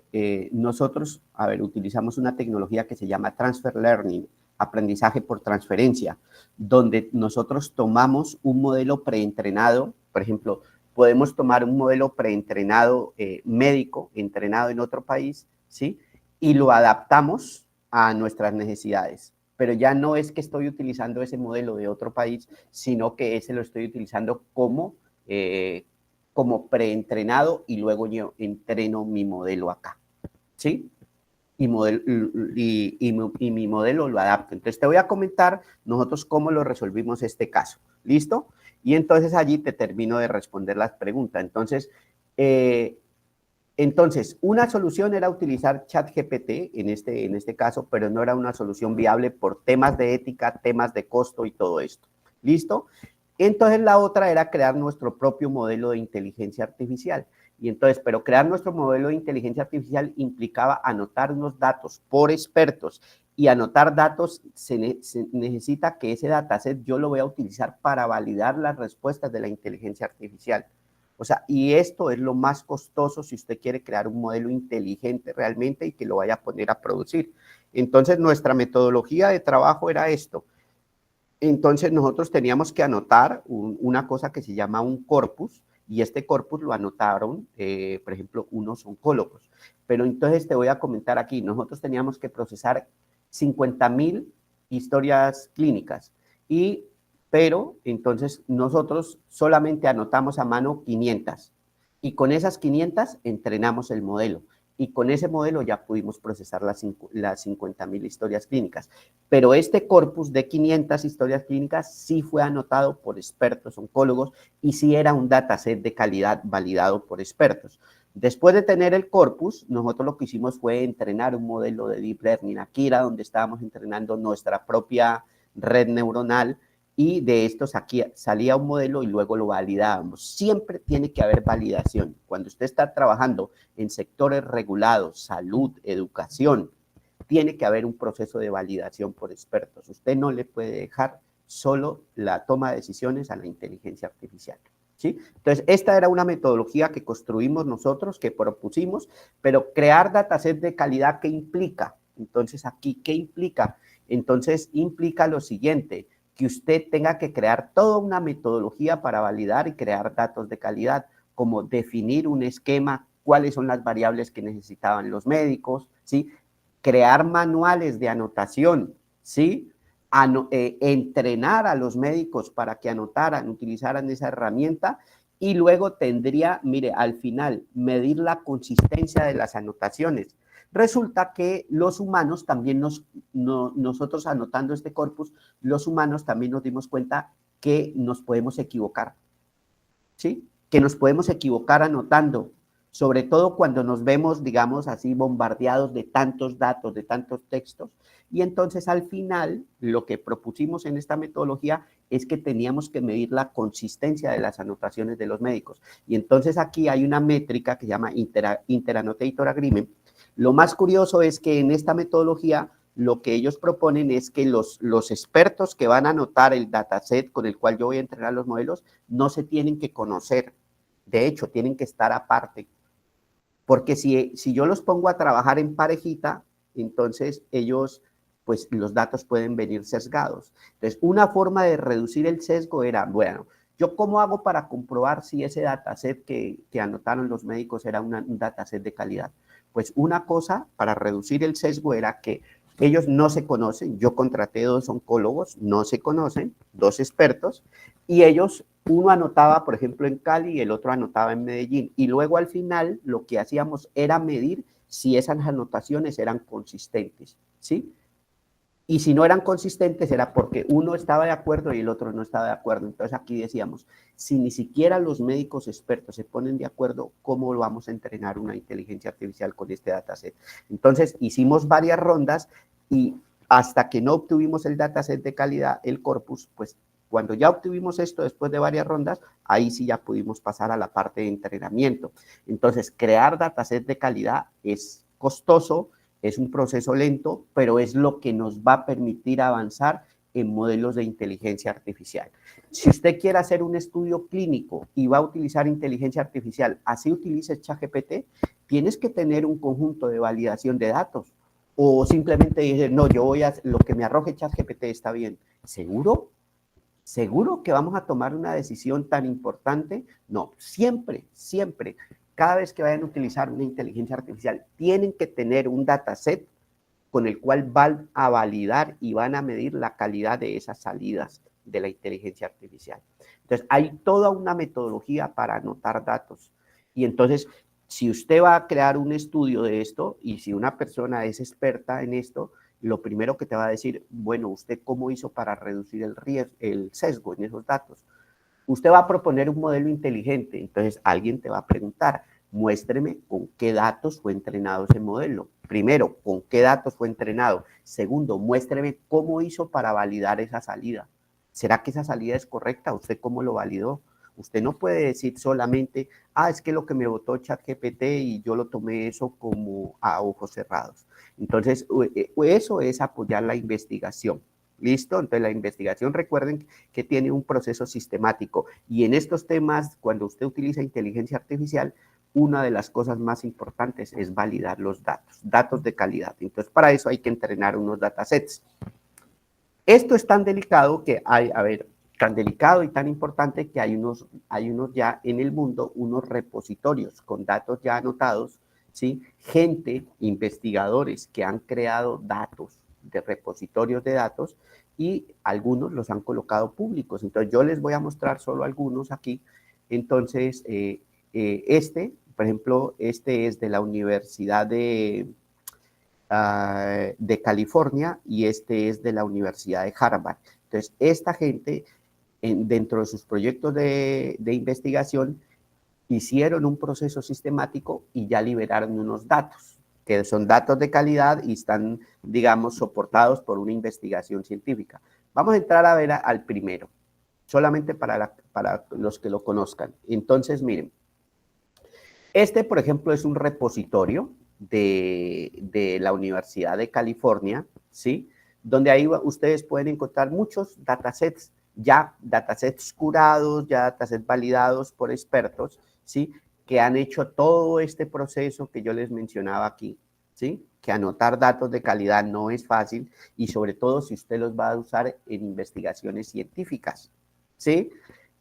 [SPEAKER 7] nosotros, a ver, utilizamos una tecnología que se llama Transfer Learning, aprendizaje por transferencia, donde nosotros tomamos un modelo preentrenado, por ejemplo, podemos tomar un modelo preentrenado médico, entrenado en otro país, ¿sí? Y lo adaptamos a nuestras necesidades. Pero ya no es que estoy utilizando ese modelo de otro país, sino que ese lo estoy utilizando como preentrenado y luego yo entreno mi modelo acá, ¿sí? Y mi modelo lo adapto. Entonces te voy a comentar nosotros cómo lo resolvimos este caso, ¿listo? Y entonces allí te termino de responder las preguntas. Entonces, una solución era utilizar ChatGPT en este caso, pero no era una solución viable por temas de ética, temas de costo y todo esto. ¿Listo? Entonces, la otra era crear nuestro propio modelo de inteligencia artificial. Y entonces, pero crear nuestro modelo de inteligencia artificial implicaba anotar unos datos por expertos. Y anotar datos se necesita que ese dataset yo lo voy a utilizar para validar las respuestas de la inteligencia artificial. O sea, y esto es lo más costoso si usted quiere crear un modelo inteligente realmente y que lo vaya a poner a producir. Entonces, nuestra metodología de trabajo era esto. Entonces, nosotros teníamos que anotar una cosa que se llama un corpus, y este corpus lo anotaron, por ejemplo, unos oncólogos. Pero entonces te voy a comentar aquí, nosotros teníamos que procesar 50,000 historias clínicas pero entonces nosotros solamente anotamos a mano 500 y con esas 500 entrenamos el modelo. y con ese modelo ya pudimos procesar las 50.000 historias clínicas. Pero este corpus de 500 historias clínicas sí fue anotado por expertos oncólogos y sí era un dataset de calidad validado por expertos. Después de tener el corpus, nosotros lo que hicimos fue entrenar un modelo de Deep Learning. Aquí era donde estábamos entrenando nuestra propia red neuronal, y de estos aquí salía un modelo y luego lo validábamos. Siempre tiene que haber validación. Cuando usted está trabajando en sectores regulados, salud, educación, tiene que haber un proceso de validación por expertos. Usted no le puede dejar solo la toma de decisiones a la inteligencia artificial, ¿sí? Entonces, esta era una metodología que construimos nosotros, que propusimos, pero crear datasets de calidad, ¿qué implica? Entonces, aquí, ¿qué implica? Entonces, implica lo siguiente, que usted tenga que crear toda una metodología para validar y crear datos de calidad, como definir un esquema, cuáles son las variables que necesitaban los médicos, ¿sí? Crear manuales de anotación, ¿sí? Entrenar a los médicos para que anotaran, utilizaran esa herramienta, y luego tendría, mire, al final, medir la consistencia de las anotaciones. Resulta que los humanos también nosotros anotando este corpus, los humanos también nos dimos cuenta que nos podemos equivocar, ¿sí? Que nos podemos equivocar anotando, sobre todo cuando nos vemos, digamos así, bombardeados de tantos datos, de tantos textos, y entonces al final lo que propusimos en esta metodología es que teníamos que medir la consistencia de las anotaciones de los médicos, y entonces aquí hay una métrica que se llama Interannotator Agreement. Lo más curioso es que en esta metodología lo que ellos proponen es que los expertos que van a anotar el dataset con el cual yo voy a entrenar los modelos no se tienen que conocer. De hecho, tienen que estar aparte. Porque si yo los pongo a trabajar en parejita, entonces ellos, pues los datos pueden venir sesgados. Entonces, una forma de reducir el sesgo era, bueno, ¿yo cómo hago para comprobar si ese dataset que anotaron los médicos era un dataset de calidad? Pues una cosa para reducir el sesgo era que ellos no se conocen. Yo contraté 2 oncólogos, no se conocen, 2 expertos, y ellos, uno anotaba, por ejemplo, en Cali y el otro anotaba en Medellín. Y luego al final lo que hacíamos era medir si esas anotaciones eran consistentes, ¿sí? Y si no eran consistentes era porque uno estaba de acuerdo y el otro no estaba de acuerdo. Entonces aquí decíamos, si ni siquiera los médicos expertos se ponen de acuerdo, ¿cómo vamos a entrenar una inteligencia artificial con este dataset? Entonces hicimos varias rondas y hasta que no obtuvimos el dataset de calidad, el corpus, pues cuando ya obtuvimos esto después de varias rondas, ahí sí ya pudimos pasar a la parte de entrenamiento. Entonces crear dataset de calidad es costoso, es un proceso lento, pero es lo que nos va a permitir avanzar en modelos de inteligencia artificial. Si usted quiere hacer un estudio clínico y va a utilizar inteligencia artificial, así utilices ChatGPT, tienes que tener un conjunto de validación de datos. O simplemente dices, no, yo voy a, lo que me arroje ChatGPT está bien. ¿Seguro? ¿Seguro que vamos a tomar una decisión tan importante? No, siempre, siempre. Cada vez que vayan a utilizar una inteligencia artificial, tienen que tener un dataset con el cual van a validar y van a medir la calidad de esas salidas de la inteligencia artificial. Entonces, hay toda una metodología para anotar datos. Y entonces, si usted va a crear un estudio de esto y si una persona es experta en esto, lo primero que te va a decir, bueno, ¿usted cómo hizo para reducir el riesgo, el sesgo en esos datos? Usted va a proponer un modelo inteligente, entonces alguien te va a preguntar, muéstreme con qué datos fue entrenado ese modelo. Primero, ¿con qué datos fue entrenado? Segundo, muéstreme cómo hizo para validar esa salida. ¿Será que esa salida es correcta? ¿Usted cómo lo validó? Usted no puede decir solamente, es que lo que me votó ChatGPT y yo lo tomé eso como a ojos cerrados. Entonces, eso es apoyar la investigación. ¿Listo? Entonces la investigación, recuerden que tiene un proceso sistemático y en estos temas, cuando usted utiliza inteligencia artificial, una de las cosas más importantes es validar los datos de calidad. Entonces para eso hay que entrenar unos datasets. Esto es tan delicado que hay, tan delicado y tan importante que hay unos ya en el mundo, unos repositorios con datos ya anotados, ¿sí? Gente, investigadores que han creado datos de repositorios de datos y algunos los han colocado públicos. Entonces yo les voy a mostrar solo algunos aquí. Entonces por ejemplo, este es de la Universidad de California y este es de la Universidad de Harvard. Entonces, esta gente, dentro de sus proyectos de investigación, hicieron un proceso sistemático y ya liberaron unos datos, que son datos de calidad y están, digamos, soportados por una investigación científica. Vamos a entrar a ver al primero, solamente para los que lo conozcan. Entonces, miren, este, por ejemplo, es un repositorio de la Universidad de California, ¿sí? Donde ahí ustedes pueden encontrar muchos datasets, ya datasets curados, ya datasets validados por expertos, ¿sí? Que han hecho todo este proceso que yo les mencionaba aquí, ¿sí? Que anotar datos de calidad no es fácil y sobre todo si usted los va a usar en investigaciones científicas, ¿sí?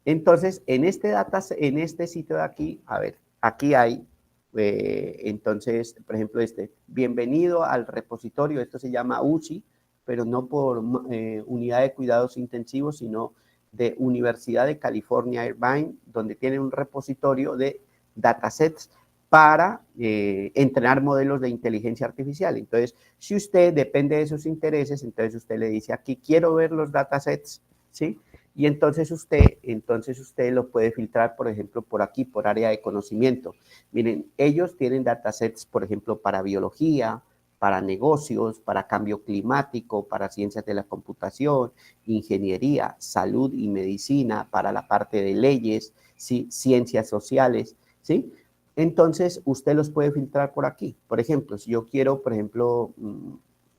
[SPEAKER 7] Entonces, en este sitio de aquí, a ver, aquí hay, entonces, por ejemplo, bienvenido al repositorio, esto se llama UCI, pero no por Unidad de Cuidados Intensivos, sino de Universidad de California, Irvine, donde tiene un repositorio de datasets para entrenar modelos de inteligencia artificial. Entonces, si usted depende de sus intereses, entonces usted le dice aquí, quiero ver los datasets, ¿sí? Y entonces usted lo puede filtrar, por ejemplo, por aquí, por área de conocimiento. Miren, ellos tienen datasets, por ejemplo, para biología, para negocios, para cambio climático, para ciencias de la computación, ingeniería, salud y medicina, para la parte de leyes, ¿sí? Ciencias sociales, ¿sí? Entonces, usted los puede filtrar por aquí. Por ejemplo, si yo quiero, por ejemplo,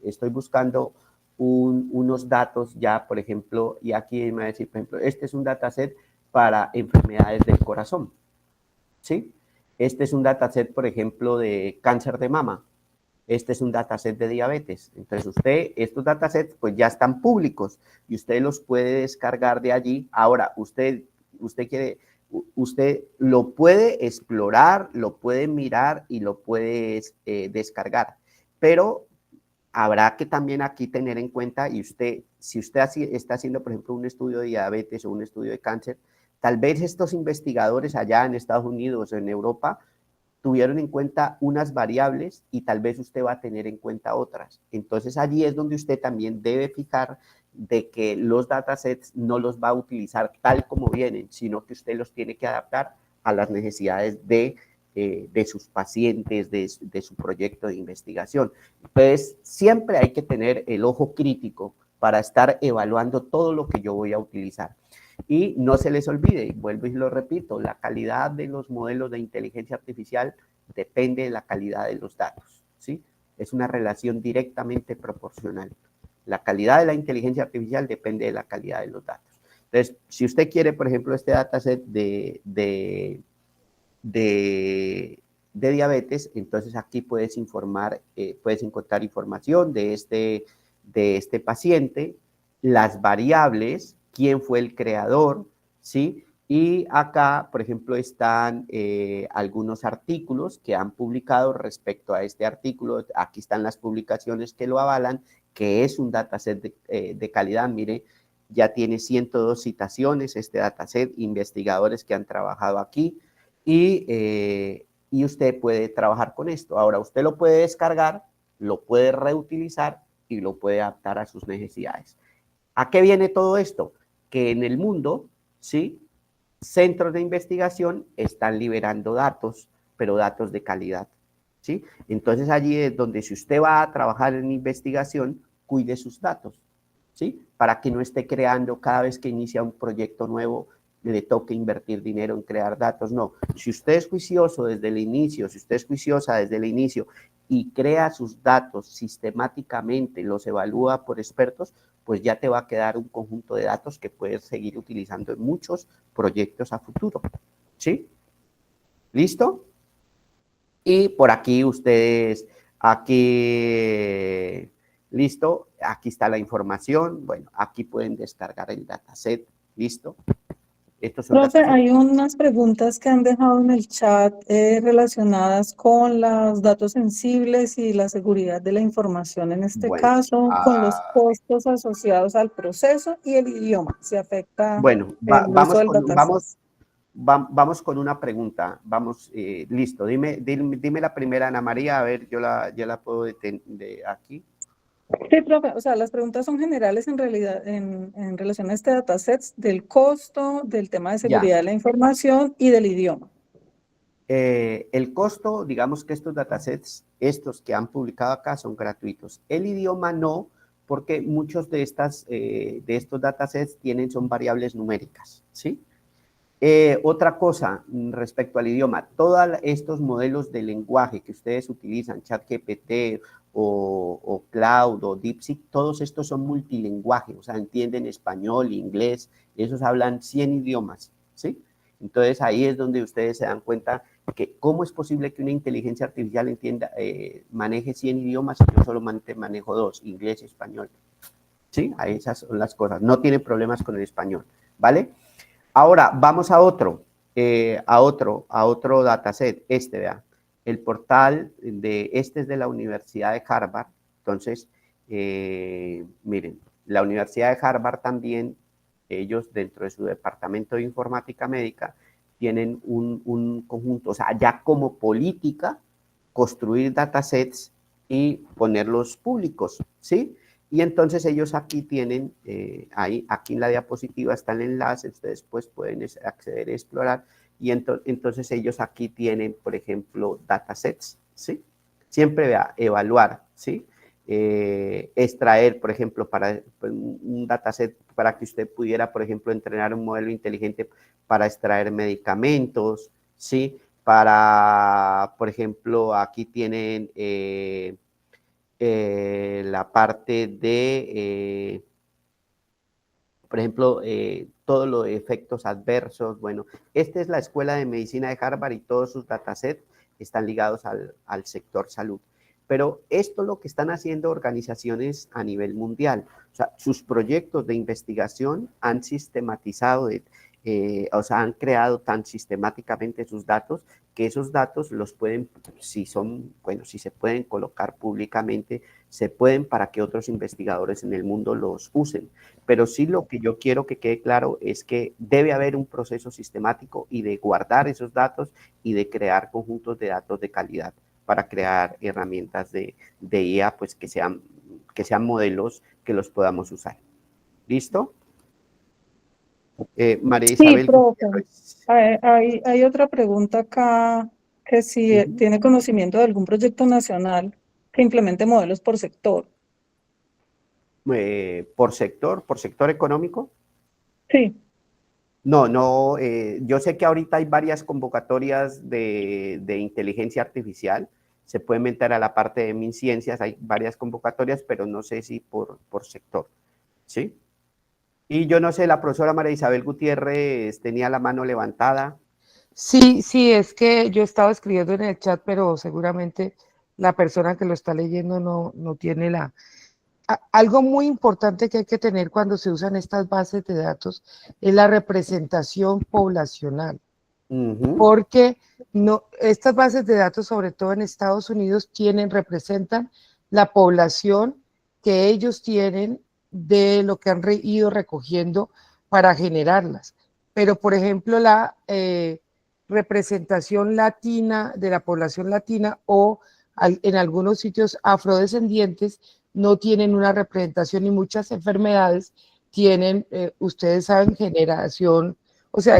[SPEAKER 7] estoy buscando unos datos ya, por ejemplo, y aquí me va a decir, por ejemplo, este es un dataset para enfermedades del corazón, ¿sí? Este es un dataset, por ejemplo, de cáncer de mama. Este es un dataset de diabetes. Entonces, estos datasets, pues ya están públicos y usted los puede descargar de allí. Ahora, usted lo puede explorar, lo puede mirar y lo puede descargar, pero habrá que también aquí tener en cuenta, y si usted está haciendo, por ejemplo, un estudio de diabetes o un estudio de cáncer, tal vez estos investigadores allá en Estados Unidos o en Europa tuvieron en cuenta unas variables y tal vez usted va a tener en cuenta otras. Entonces, allí es donde usted también debe fijar de que los datasets no los va a utilizar tal como vienen, sino que usted los tiene que adaptar a las necesidades de sus pacientes, de su proyecto de investigación. Entonces, siempre hay que tener el ojo crítico para estar evaluando todo lo que yo voy a utilizar. Y no se les olvide, y vuelvo y lo repito, la calidad de los modelos de inteligencia artificial depende de la calidad de los datos, ¿sí? Es una relación directamente proporcional. La calidad de la inteligencia artificial depende de la calidad de los datos. Entonces, si usted quiere, por ejemplo, este dataset de diabetes, entonces aquí puedes encontrar información de este paciente, las variables, quién fue el creador, ¿sí? Y acá, por ejemplo, están algunos artículos que han publicado respecto a este artículo. Aquí están las publicaciones que lo avalan, que es un dataset de calidad. Mire, ya tiene 102 citaciones este dataset, investigadores que han trabajado aquí y usted puede trabajar con esto. Ahora, usted lo puede descargar, lo puede reutilizar y lo puede adaptar a sus necesidades. ¿A qué viene todo esto? Que en el mundo, ¿sí? Centros de investigación están liberando datos, pero datos de calidad, ¿sí? Entonces allí es donde si usted va a trabajar en investigación, cuide sus datos, ¿sí? Para que no esté creando cada vez que inicia un proyecto nuevo, le toque invertir dinero en crear datos, no. Si usted es juicioso desde el inicio, si usted es juiciosa desde el inicio y crea sus datos sistemáticamente, los evalúa por expertos, pues ya te va a quedar un conjunto de datos que puedes seguir utilizando en muchos proyectos a futuro, ¿sí? ¿Listo? Y por aquí ustedes, listo, aquí está la información, bueno, aquí pueden descargar el dataset, ¿listo? Estos son
[SPEAKER 3] Profe,
[SPEAKER 7] datasets.
[SPEAKER 3] hay unas preguntas que han dejado en el chat relacionadas con los datos sensibles y la seguridad de la información en este
[SPEAKER 7] Bueno,
[SPEAKER 3] caso, con los costos asociados al proceso y el idioma, si afecta
[SPEAKER 7] bueno,
[SPEAKER 3] el uso del dataset.
[SPEAKER 7] vamos con una pregunta. Vamos, listo. Dime la primera, Ana María. A ver, yo la puedo de aquí.
[SPEAKER 3] Sí, profe, o sea, las preguntas son generales en realidad en relación a este dataset, del costo, del tema de seguridad de la información y del idioma.
[SPEAKER 7] El costo, digamos que estos datasets, estos que han publicado acá, son gratuitos. El idioma no, porque muchos de estos datasets son variables numéricas, ¿sí? Otra cosa respecto al idioma, todos estos modelos de lenguaje que ustedes utilizan, ChatGPT o Cloud o DeepSeek, todos estos son multilingüaje, o sea, entienden español, inglés, esos hablan 100 idiomas, ¿sí? Entonces ahí es donde ustedes se dan cuenta que cómo es posible que una inteligencia artificial maneje 100 idiomas y yo solamente manejo 2, inglés y español, ¿sí? Ahí esas son las cosas, no tienen problemas con el español, ¿vale? Ahora, vamos a otro dataset, vea, el portal este es de la Universidad de Harvard. Entonces, miren, la Universidad de Harvard también, ellos dentro de su departamento de informática médica, tienen un conjunto, o sea, ya como política, construir datasets y ponerlos públicos, ¿sí? Y entonces ellos aquí tienen, aquí en la diapositiva está el enlace, ustedes después pueden acceder y explorar, y entonces ellos aquí tienen, por ejemplo, datasets, ¿sí? Siempre vea, evaluar, ¿sí? Extraer, por ejemplo, para un dataset para que usted pudiera, por ejemplo, entrenar un modelo inteligente para extraer medicamentos, ¿sí? Para, por ejemplo, aquí tienen la parte de, por ejemplo, todos los efectos adversos. Bueno, esta es la Escuela de Medicina de Harvard y todos sus datasets están ligados al sector salud. Pero esto es lo que están haciendo organizaciones a nivel mundial. O sea, sus proyectos de investigación han sistematizado, o sea, han creado tan sistemáticamente sus datos que esos datos los pueden, si se pueden colocar públicamente, se pueden para que otros investigadores en el mundo los usen. Pero sí lo que yo quiero que quede claro es que debe haber un proceso sistemático y de guardar esos datos y de crear conjuntos de datos de calidad para crear herramientas de IA, pues que sean modelos que los podamos usar. ¿Listo? María Isabel.
[SPEAKER 3] Sí, profe. Hay otra pregunta acá, que si tiene conocimiento de algún proyecto nacional que implemente modelos por sector.
[SPEAKER 7] ¿Por sector económico?
[SPEAKER 3] Sí.
[SPEAKER 7] No, yo sé que ahorita hay varias convocatorias de inteligencia artificial, se puede meter a la parte de MinCiencias, hay varias convocatorias, pero no sé si por sector, ¿sí? Y yo no sé, la profesora María Isabel Gutiérrez tenía la mano levantada.
[SPEAKER 9] Sí, es que yo estaba escribiendo en el chat, pero seguramente la persona que lo está leyendo no tiene algo muy importante que hay que tener cuando se usan estas bases de datos es la representación poblacional. Porque estas bases de datos, sobre todo en Estados Unidos, representan la población que ellos tienen de lo que han ido recogiendo para generarlas. Pero, por ejemplo, la representación latina de la población latina o en algunos sitios afrodescendientes no tienen una representación y muchas enfermedades tienen, ustedes saben, generación, o sea,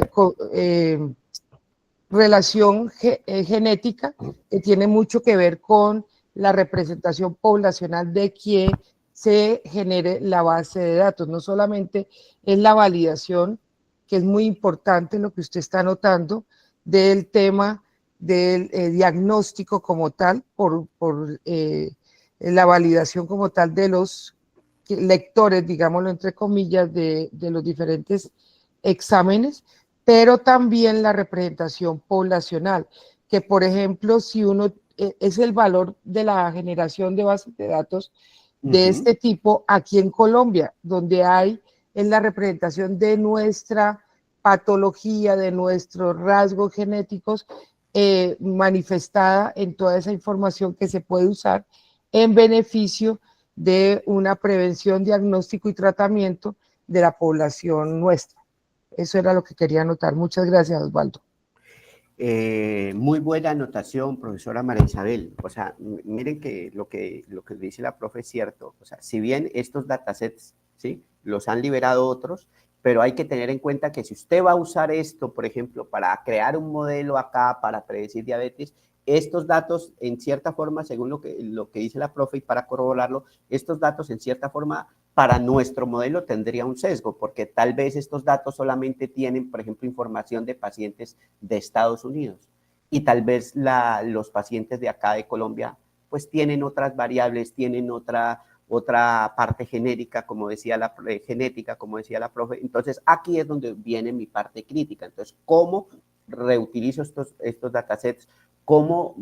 [SPEAKER 9] relación genética que tiene mucho que ver con la representación poblacional de que se genere la base de datos. No solamente es la validación, que es muy importante lo que usted está notando, del tema del diagnóstico como tal, por la validación como tal de los lectores, digámoslo entre comillas, de los diferentes exámenes, pero también la representación poblacional, que por ejemplo, si uno es el valor de la generación de bases de datos de este tipo aquí en Colombia, donde hay en la representación de nuestra patología, de nuestros rasgos genéticos, manifestada en toda esa información que se puede usar en beneficio de una prevención, diagnóstico y tratamiento de la población nuestra. Eso era lo que quería anotar. Muchas gracias, Osvaldo.
[SPEAKER 7] Muy buena anotación, profesora María Isabel. O sea, miren que lo que dice la profe es cierto. O sea, si bien estos datasets, ¿sí?, los han liberado otros, pero hay que tener en cuenta que si usted va a usar esto, por ejemplo, para crear un modelo acá, para predecir diabetes, estos datos, en cierta forma, según lo que dice la profe, y para corroborarlo, estos datos, en cierta forma, para nuestro modelo tendría un sesgo, porque tal vez estos datos solamente tienen, por ejemplo, información de pacientes de Estados Unidos, y tal vez los pacientes de acá de Colombia, pues tienen otras variables, tienen otra parte genérica, como decía genética, como decía la profe. Entonces, aquí es donde viene mi parte crítica. Entonces, ¿cómo reutilizo estos datasets? ¿Cómo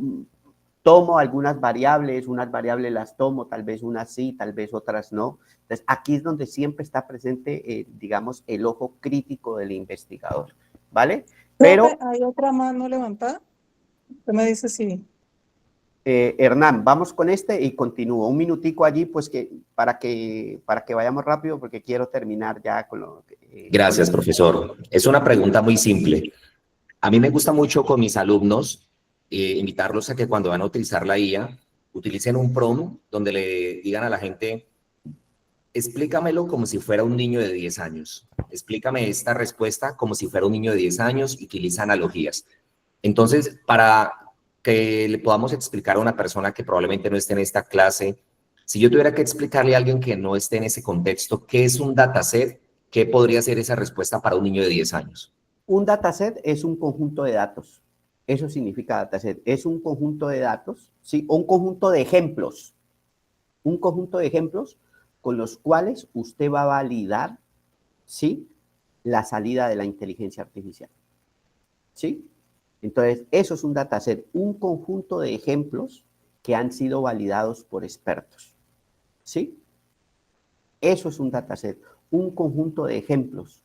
[SPEAKER 7] tomo algunas variables? Unas variables las tomo, tal vez unas sí, tal vez otras no. Entonces, aquí es donde siempre está presente, digamos, el ojo crítico del investigador, ¿vale? Pero,
[SPEAKER 3] ¿hay otra mano levantada? ¿Qué me dice si?
[SPEAKER 7] Hernán, vamos con este y continúo. Un minutico allí, pues, para que vayamos rápido, porque quiero terminar ya con lo que...
[SPEAKER 10] Gracias, profesor. Es una pregunta muy simple. A mí me gusta mucho con mis alumnos invitarlos a que cuando van a utilizar la IA, utilicen un prompt donde le digan a la gente, explícamelo como si fuera un niño de 10 años. Explícame esta respuesta como si fuera un niño de 10 años y que utiliza analogías. Entonces, para que le podamos explicar a una persona que probablemente no esté en esta clase, si yo tuviera que explicarle a alguien que no esté en ese contexto, ¿qué es un dataset? ¿Qué podría ser esa respuesta para un niño de 10 años?
[SPEAKER 7] Un dataset es un conjunto de datos. Eso significa dataset. Es un conjunto de datos, ¿sí? O un conjunto de ejemplos. Un conjunto de ejemplos con los cuales usted va a validar, ¿sí?, la salida de la inteligencia artificial. ¿Sí? Entonces, eso es un dataset, un conjunto de ejemplos que han sido validados por expertos. ¿Sí? Eso es un dataset, un conjunto de ejemplos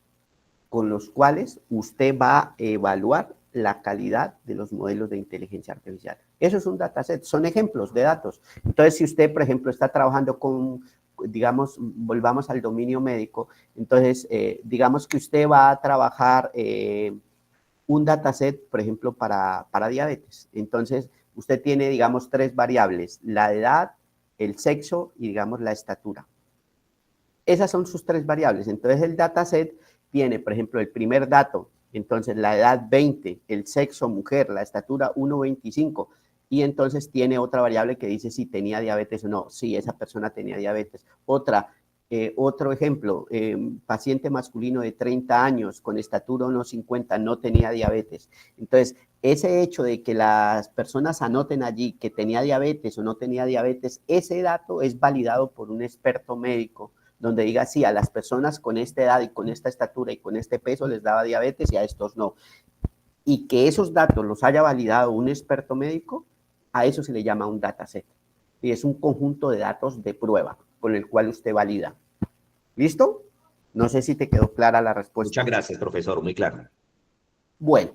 [SPEAKER 7] con los cuales usted va a evaluar la calidad de los modelos de inteligencia artificial. Eso es un dataset, son ejemplos de datos. Entonces, si usted, por ejemplo, está trabajando con, digamos, volvamos al dominio médico, entonces, digamos que usted va a trabajar un dataset, por ejemplo, para diabetes. Entonces, usted tiene, digamos, 3 variables, la edad, el sexo y, digamos, la estatura. Esas son sus 3 variables. Entonces, el dataset tiene, por ejemplo, el primer dato, entonces la edad 20, el sexo mujer, la estatura 1,25, y entonces tiene otra variable que dice si tenía diabetes o no. Sí, esa persona tenía diabetes. Otro ejemplo, paciente masculino de 30 años con estatura 1,50, no tenía diabetes. Entonces, ese hecho de que las personas anoten allí que tenía diabetes o no tenía diabetes, ese dato es validado por un experto médico, donde diga, sí, a las personas con esta edad y con esta estatura y con este peso les daba diabetes y a estos no. Y que esos datos los haya validado un experto médico, a eso se le llama un dataset. Y es un conjunto de datos de prueba con el cual usted valida. ¿Listo? No sé si te quedó clara la respuesta.
[SPEAKER 10] Muchas gracias, profesor, muy claro.
[SPEAKER 7] Bueno,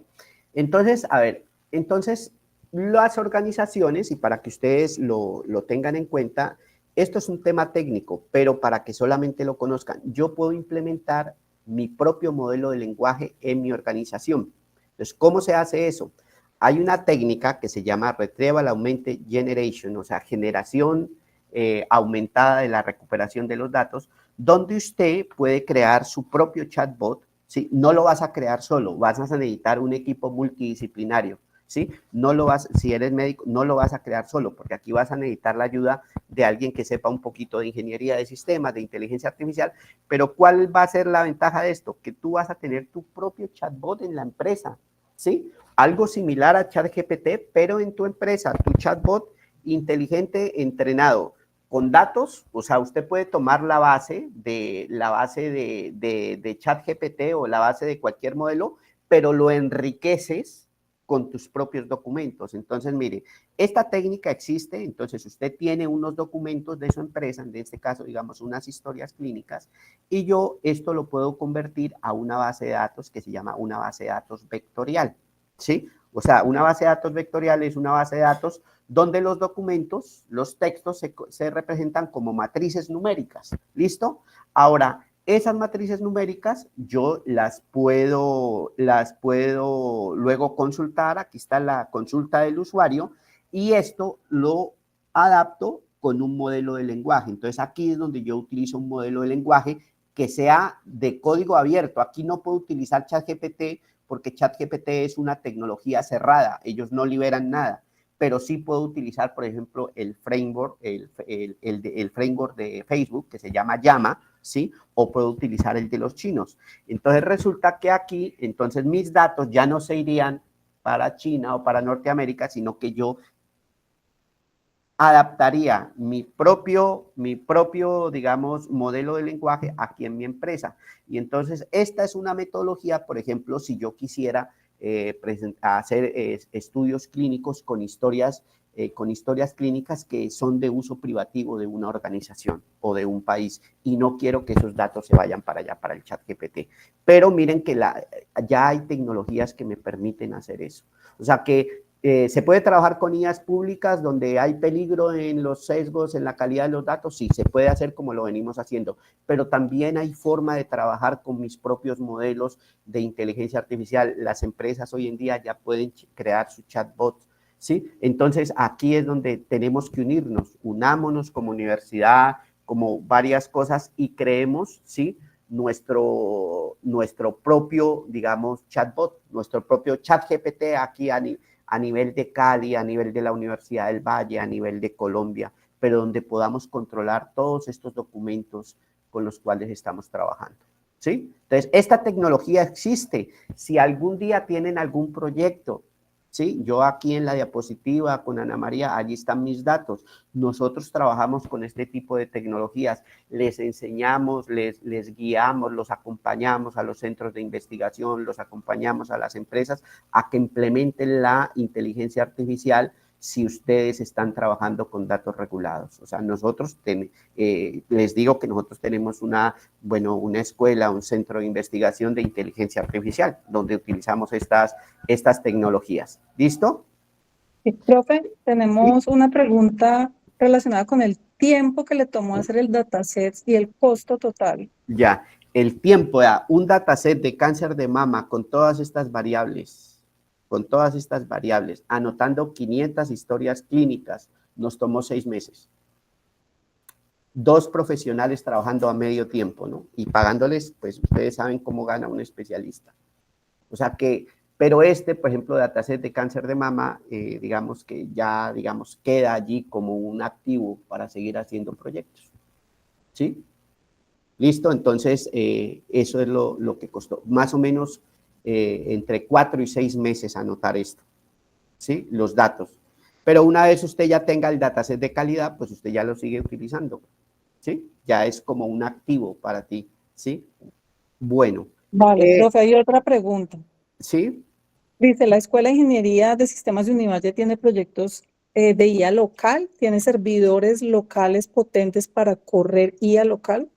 [SPEAKER 7] entonces, a ver, entonces las organizaciones, y para que ustedes lo tengan en cuenta, esto es un tema técnico, pero para que solamente lo conozcan, yo puedo implementar mi propio modelo de lenguaje en mi organización. Entonces, ¿cómo se hace eso? Hay una técnica que se llama Retrieval Augmented Generation, o sea, generación aumentada de la recuperación de los datos, donde usted puede crear su propio chatbot, ¿sí? No lo vas a crear solo, vas a necesitar un equipo multidisciplinario, ¿sí? No lo vas, si eres médico, no lo vas a crear solo, porque aquí vas a necesitar la ayuda de alguien que sepa un poquito de ingeniería de sistemas, de inteligencia artificial, pero ¿cuál va a ser la ventaja de esto? Que tú vas a tener tu propio chatbot en la empresa, ¿sí? Algo similar a ChatGPT, pero en tu empresa, tu chatbot inteligente, entrenado, con datos, o sea, usted puede tomar la base de ChatGPT o la base de cualquier modelo, pero lo enriqueces con tus propios documentos. Entonces, mire, esta técnica existe, entonces usted tiene unos documentos de su empresa, en este caso, digamos, unas historias clínicas, y yo esto lo puedo convertir a una base de datos que se llama una base de datos vectorial, ¿sí? O sea, una base de datos vectorial es una base de datos donde los documentos, los textos se representan como matrices numéricas. ¿Listo? Ahora, esas matrices numéricas yo las puedo luego consultar. Aquí está la consulta del usuario y esto lo adapto con un modelo de lenguaje. Entonces aquí es donde yo utilizo un modelo de lenguaje que sea de código abierto. Aquí no puedo utilizar ChatGPT porque ChatGPT es una tecnología cerrada, ellos no liberan nada, pero sí puedo utilizar, por ejemplo, el framework, el framework de Facebook que se llama Llama, ¿sí? O puedo utilizar el de los chinos. Entonces resulta que aquí, entonces mis datos ya no se irían para China o para Norteamérica, sino que yo adaptaría mi propio, digamos, modelo de lenguaje aquí en mi empresa. Y entonces esta es una metodología, por ejemplo, si yo quisiera hacer estudios clínicos con historias clínicas que son de uso privativo de una organización o de un país y no quiero que esos datos se vayan para allá, para el ChatGPT. Pero miren que ya hay tecnologías que me permiten hacer eso. O sea que ¿se puede trabajar con IAs públicas donde hay peligro en los sesgos, en la calidad de los datos? Sí, se puede hacer como lo venimos haciendo, pero también hay forma de trabajar con mis propios modelos de inteligencia artificial. Las empresas hoy en día ya pueden crear su chatbot, ¿sí? Entonces, aquí es donde tenemos que unirnos, unámonos como universidad, como varias cosas y creemos, ¿sí? Nuestro propio, digamos, chatbot, nuestro propio ChatGPT aquí a nivel de Cali, a nivel de la Universidad del Valle, a nivel de Colombia, pero donde podamos controlar todos estos documentos con los cuales estamos trabajando, ¿sí? Entonces, esta tecnología existe. Si algún día tienen algún proyecto, ¿sí? Yo aquí en la diapositiva con Ana María, allí están mis datos. Nosotros trabajamos con este tipo de tecnologías, les enseñamos, les guiamos, los acompañamos a los centros de investigación, los acompañamos a las empresas a que implementen la inteligencia artificial si ustedes están trabajando con datos regulados. O sea, nosotros, les digo que nosotros tenemos una escuela, un centro de investigación de inteligencia artificial, donde utilizamos estas tecnologías. ¿Listo?
[SPEAKER 3] Sí, profe, tenemos una pregunta relacionada con el tiempo que le tomó hacer el dataset y el costo total.
[SPEAKER 7] Ya, el tiempo, un dataset de cáncer de mama con todas estas variables, anotando 500 historias clínicas, nos tomó 6 meses. 2 profesionales trabajando a medio tiempo, ¿no? Y pagándoles, pues ustedes saben cómo gana un especialista. O sea que, pero por ejemplo, dataset de cáncer de mama, digamos que ya, queda allí como un activo para seguir haciendo proyectos. ¿Sí? ¿Listo? Entonces, eso es lo que costó. Más o menos entre 4 y 6 meses anotar esto, ¿sí? Los datos. Pero una vez usted ya tenga el dataset de calidad, pues usted ya lo sigue utilizando, ¿sí? Ya es como un activo para ti, ¿sí? Bueno.
[SPEAKER 3] Vale, profe, hay otra pregunta.
[SPEAKER 7] ¿Sí?
[SPEAKER 3] Dice, ¿la Escuela de Ingeniería de Sistemas de Univalle tiene proyectos de IA local? ¿Tiene servidores locales potentes para correr IA local?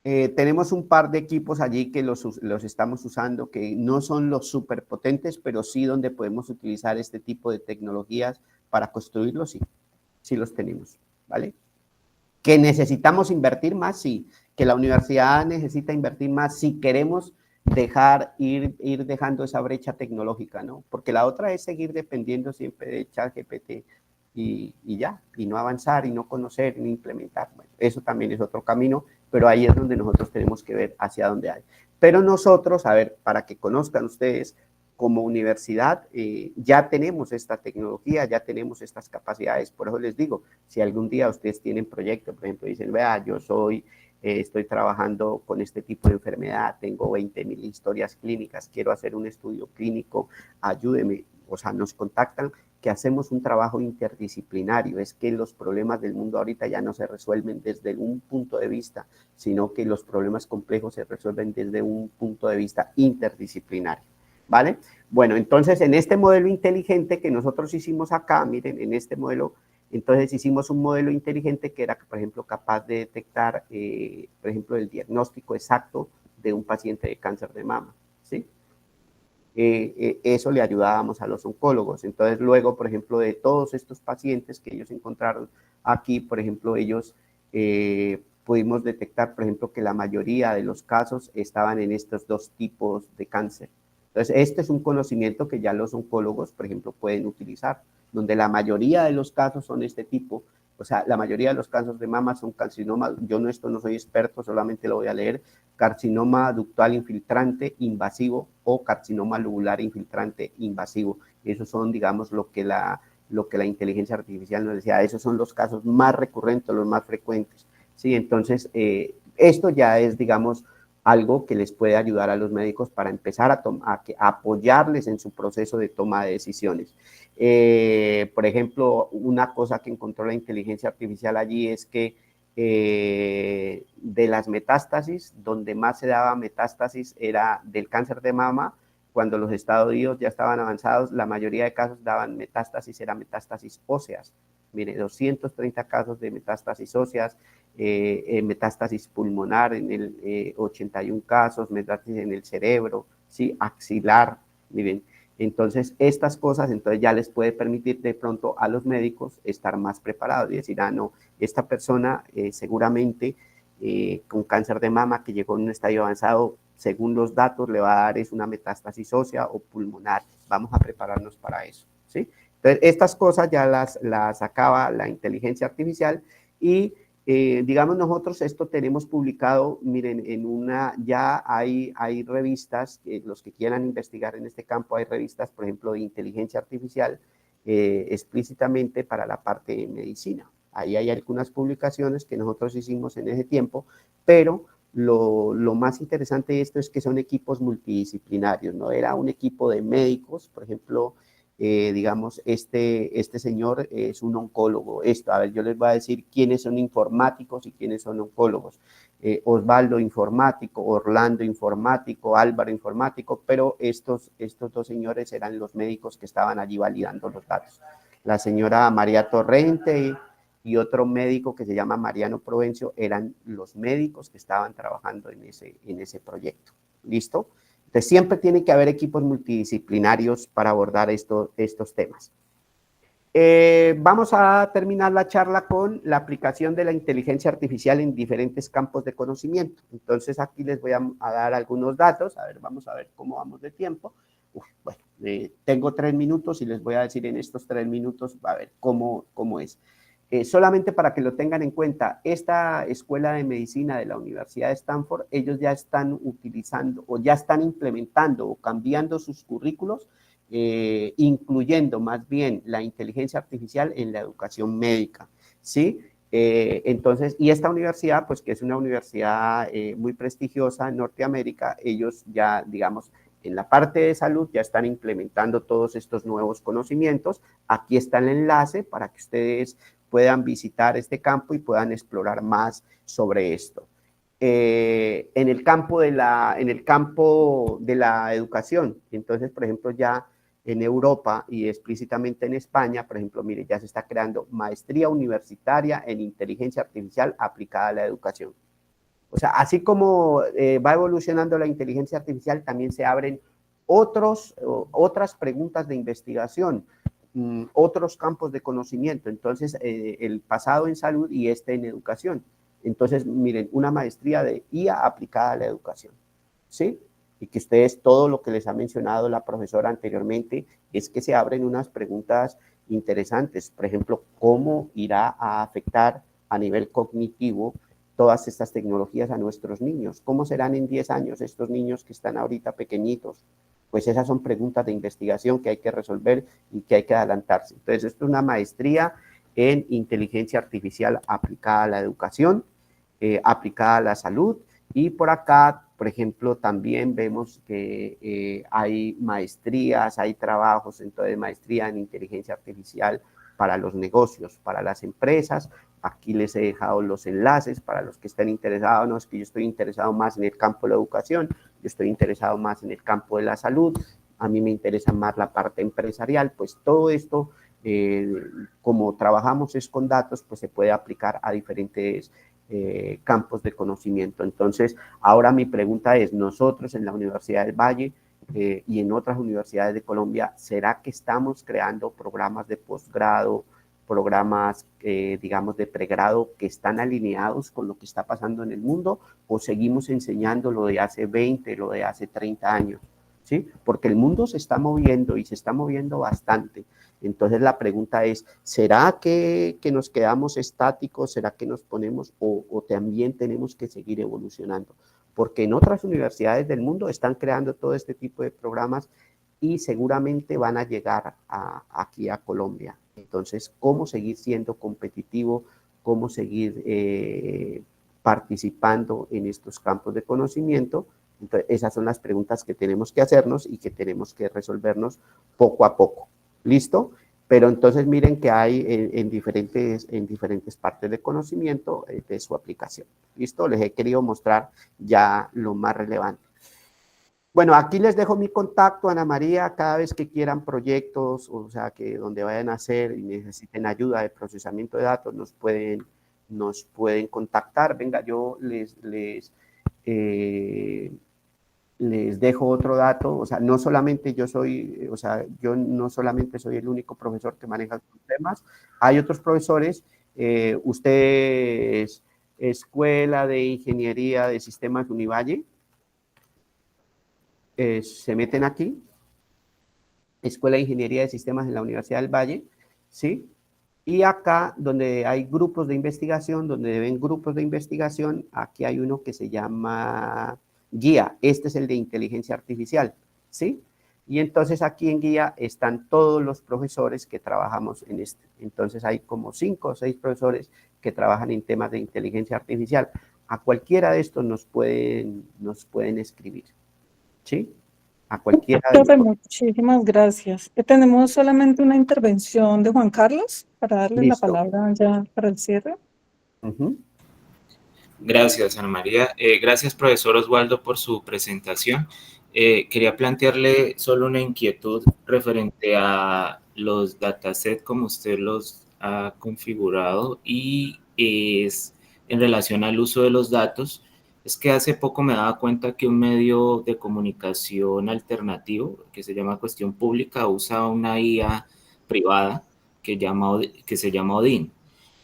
[SPEAKER 7] Tenemos un par de equipos allí que los estamos usando, que no son los súper potentes, pero sí donde podemos utilizar este tipo de tecnologías para construirlos, sí, sí los tenemos, ¿vale? Que necesitamos invertir más, sí, que la universidad necesita invertir más si queremos ir dejando esa brecha tecnológica, ¿no? Porque la otra es seguir dependiendo siempre de ChatGPT y ya, y no avanzar, y no conocer, ni implementar. Bueno, eso también es otro camino, pero ahí es donde nosotros tenemos que ver hacia dónde hay. Pero nosotros, a ver, para que conozcan ustedes, como universidad ya tenemos esta tecnología, ya tenemos estas capacidades. Por eso les digo, si algún día ustedes tienen proyectos, por ejemplo, dicen, vea, yo estoy trabajando con este tipo de enfermedad, tengo 20,000 historias clínicas, quiero hacer un estudio clínico, ayúdeme. O sea, nos contactan, que hacemos un trabajo interdisciplinario. Es que los problemas del mundo ahorita ya no se resuelven desde un punto de vista, sino que los problemas complejos se resuelven desde un punto de vista interdisciplinario, ¿vale? Bueno, entonces en este modelo inteligente que nosotros hicimos acá, miren, en este modelo, entonces hicimos un modelo inteligente que era, por ejemplo, capaz de detectar, por ejemplo, el diagnóstico exacto de un paciente de cáncer de mama, ¿sí? Eso le ayudábamos a los oncólogos. Entonces, luego, por ejemplo, de todos estos pacientes que ellos encontraron aquí, por ejemplo, ellos pudimos detectar, por ejemplo, que la mayoría de los casos estaban en estos dos tipos de cáncer. Entonces, este es un conocimiento que ya los oncólogos, por ejemplo, pueden utilizar, donde la mayoría de los casos son este tipo. O sea, la mayoría de los cánceres de mama son carcinomas. Yo no soy experto, solamente lo voy a leer. Carcinoma ductal infiltrante invasivo o carcinoma lobular infiltrante invasivo. Esos son, digamos, lo que la inteligencia artificial nos decía. Esos son los casos más recurrentes, los más frecuentes. Sí, entonces, esto ya es, digamos, algo que les puede ayudar a los médicos para empezar a apoyarles en su proceso de toma de decisiones. Por ejemplo, una cosa que encontró la inteligencia artificial allí es que de las metástasis, donde más se daba metástasis era del cáncer de mama. Cuando los estadios ya estaban avanzados, la mayoría de casos daban metástasis, eran metástasis óseas. Mire, 230 casos de metástasis óseas, metástasis pulmonar en el 81 casos, metástasis en el cerebro, ¿sí? Axilar, miren. Entonces, estas cosas entonces ya les puede permitir de pronto a los médicos estar más preparados y decir, no, esta persona seguramente con cáncer de mama que llegó en un estadio avanzado, según los datos, le va a dar es una metástasis ósea o pulmonar. Vamos a prepararnos para eso, ¿sí? Entonces, estas cosas ya las acaba la inteligencia artificial y, digamos, nosotros esto tenemos publicado, miren, ya hay revistas, los que quieran investigar en este campo, hay revistas, por ejemplo, de inteligencia artificial explícitamente para la parte de medicina. Ahí hay algunas publicaciones que nosotros hicimos en ese tiempo, pero lo más interesante de esto es que son equipos multidisciplinarios, ¿no? Era un equipo de médicos, por ejemplo, digamos, este señor es un oncólogo. A ver, yo les voy a decir quiénes son informáticos y quiénes son oncólogos. Osvaldo informático, Orlando informático, Álvaro informático, pero estos dos señores eran los médicos que estaban allí validando los datos. La señora María Torrente y otro médico que se llama Mariano Provencio eran los médicos que estaban trabajando en ese proyecto. ¿Listo? Entonces, siempre tiene que haber equipos multidisciplinarios para abordar estos temas. Vamos a terminar la charla con la aplicación de la inteligencia artificial en diferentes campos de conocimiento. Entonces, aquí les voy a dar algunos datos. A ver, vamos a ver cómo vamos de tiempo. Bueno, tengo 3 minutos y les voy a decir en estos 3 minutos, a ver cómo es. Solamente para que lo tengan en cuenta, esta escuela de medicina de la Universidad de Stanford, ellos ya están utilizando o ya están implementando o cambiando sus currículos, incluyendo más bien la inteligencia artificial en la educación médica, ¿sí? Entonces, y esta universidad, pues que es una universidad muy prestigiosa en Norteamérica, ellos ya, digamos, en la parte de salud ya están implementando todos estos nuevos conocimientos. Aquí está el enlace para que ustedes puedan visitar este campo y puedan explorar más sobre esto. En el campo de la educación, entonces, por ejemplo, ya en Europa y explícitamente en España, por ejemplo, mire, ya se está creando maestría universitaria en inteligencia artificial aplicada a la educación. O sea, así como va evolucionando la inteligencia artificial, también se abren otras preguntas de investigación, otros campos de conocimiento. Entonces, el pasado en salud y en educación. Entonces, miren, una maestría de IA aplicada a la educación, ¿sí? Y que ustedes, todo lo que les ha mencionado la profesora anteriormente, es que se abren unas preguntas interesantes. Por ejemplo, ¿cómo irá a afectar a nivel cognitivo todas estas tecnologías a nuestros niños? ¿Cómo serán en 10 años estos niños que están ahorita pequeñitos? Pues esas son preguntas de investigación que hay que resolver y que hay que adelantarse. Entonces, esto es una maestría en inteligencia artificial aplicada a la educación, aplicada a la salud, y por acá, por ejemplo, también vemos que hay maestrías, hay trabajos, entonces maestría en inteligencia artificial para los negocios, para las empresas. Aquí les he dejado los enlaces para los que estén interesados. No es que yo estoy interesado más en el campo de la educación, yo estoy interesado más en el campo de la salud, a mí me interesa más la parte empresarial. Pues todo esto, como trabajamos es con datos, pues se puede aplicar a diferentes campos de conocimiento. Entonces, ahora mi pregunta es, nosotros en la Universidad del Valle y en otras universidades de Colombia, ¿será que estamos creando programas de posgrado programas, digamos, de pregrado que están alineados con lo que está pasando en el mundo, o seguimos enseñando lo de hace 20, lo de hace 30 años, ¿sí? Porque el mundo se está moviendo y se está moviendo bastante. Entonces la pregunta es, ¿será que nos quedamos estáticos? ¿Será que nos ponemos o también tenemos que seguir evolucionando? Porque en otras universidades del mundo están creando todo este tipo de programas y seguramente van a llegar aquí a Colombia. Entonces, ¿cómo seguir siendo competitivo? ¿Cómo seguir participando en estos campos de conocimiento? Entonces, esas son las preguntas que tenemos que hacernos y que tenemos que resolvernos poco a poco. ¿Listo? Pero entonces miren que hay en diferentes partes de conocimiento de su aplicación. ¿Listo? Les he querido mostrar ya lo más relevante. Bueno, aquí les dejo mi contacto, Ana María, cada vez que quieran proyectos, o sea, que donde vayan a hacer y necesiten ayuda de procesamiento de datos, nos pueden contactar. Venga, yo les dejo otro dato, o sea, no solamente yo no solamente soy el único profesor que maneja estos temas, hay otros profesores, ustedes, Escuela de Ingeniería de Sistemas Univalle, se meten aquí, Escuela de Ingeniería de Sistemas en la Universidad del Valle, ¿sí? Y acá, donde hay grupos de investigación, donde ven grupos de investigación, aquí hay uno que se llama Guía. Este es el de inteligencia artificial, ¿sí? Y entonces aquí en Guía están todos los profesores que trabajamos en este. Entonces hay como 5 o 6 profesores que trabajan en temas de inteligencia artificial. A cualquiera de estos nos pueden escribir, ¿sí? A cualquiera de
[SPEAKER 3] Profe,
[SPEAKER 7] estos.
[SPEAKER 3] muchísimas gracias. Tenemos solamente una intervención de Juan Carlos para darle la
[SPEAKER 7] Listo.
[SPEAKER 3] palabra ya para el cierre.
[SPEAKER 11] Gracias, Ana María. Gracias, profesor Oswaldo, por su presentación. Quería plantearle solo una inquietud referente a los datasets como usted los ha configurado y es en relación al uso de los datos. Es que hace poco me daba cuenta que un medio de comunicación alternativo que se llama Cuestión Pública usa una IA privada que se llama Odin.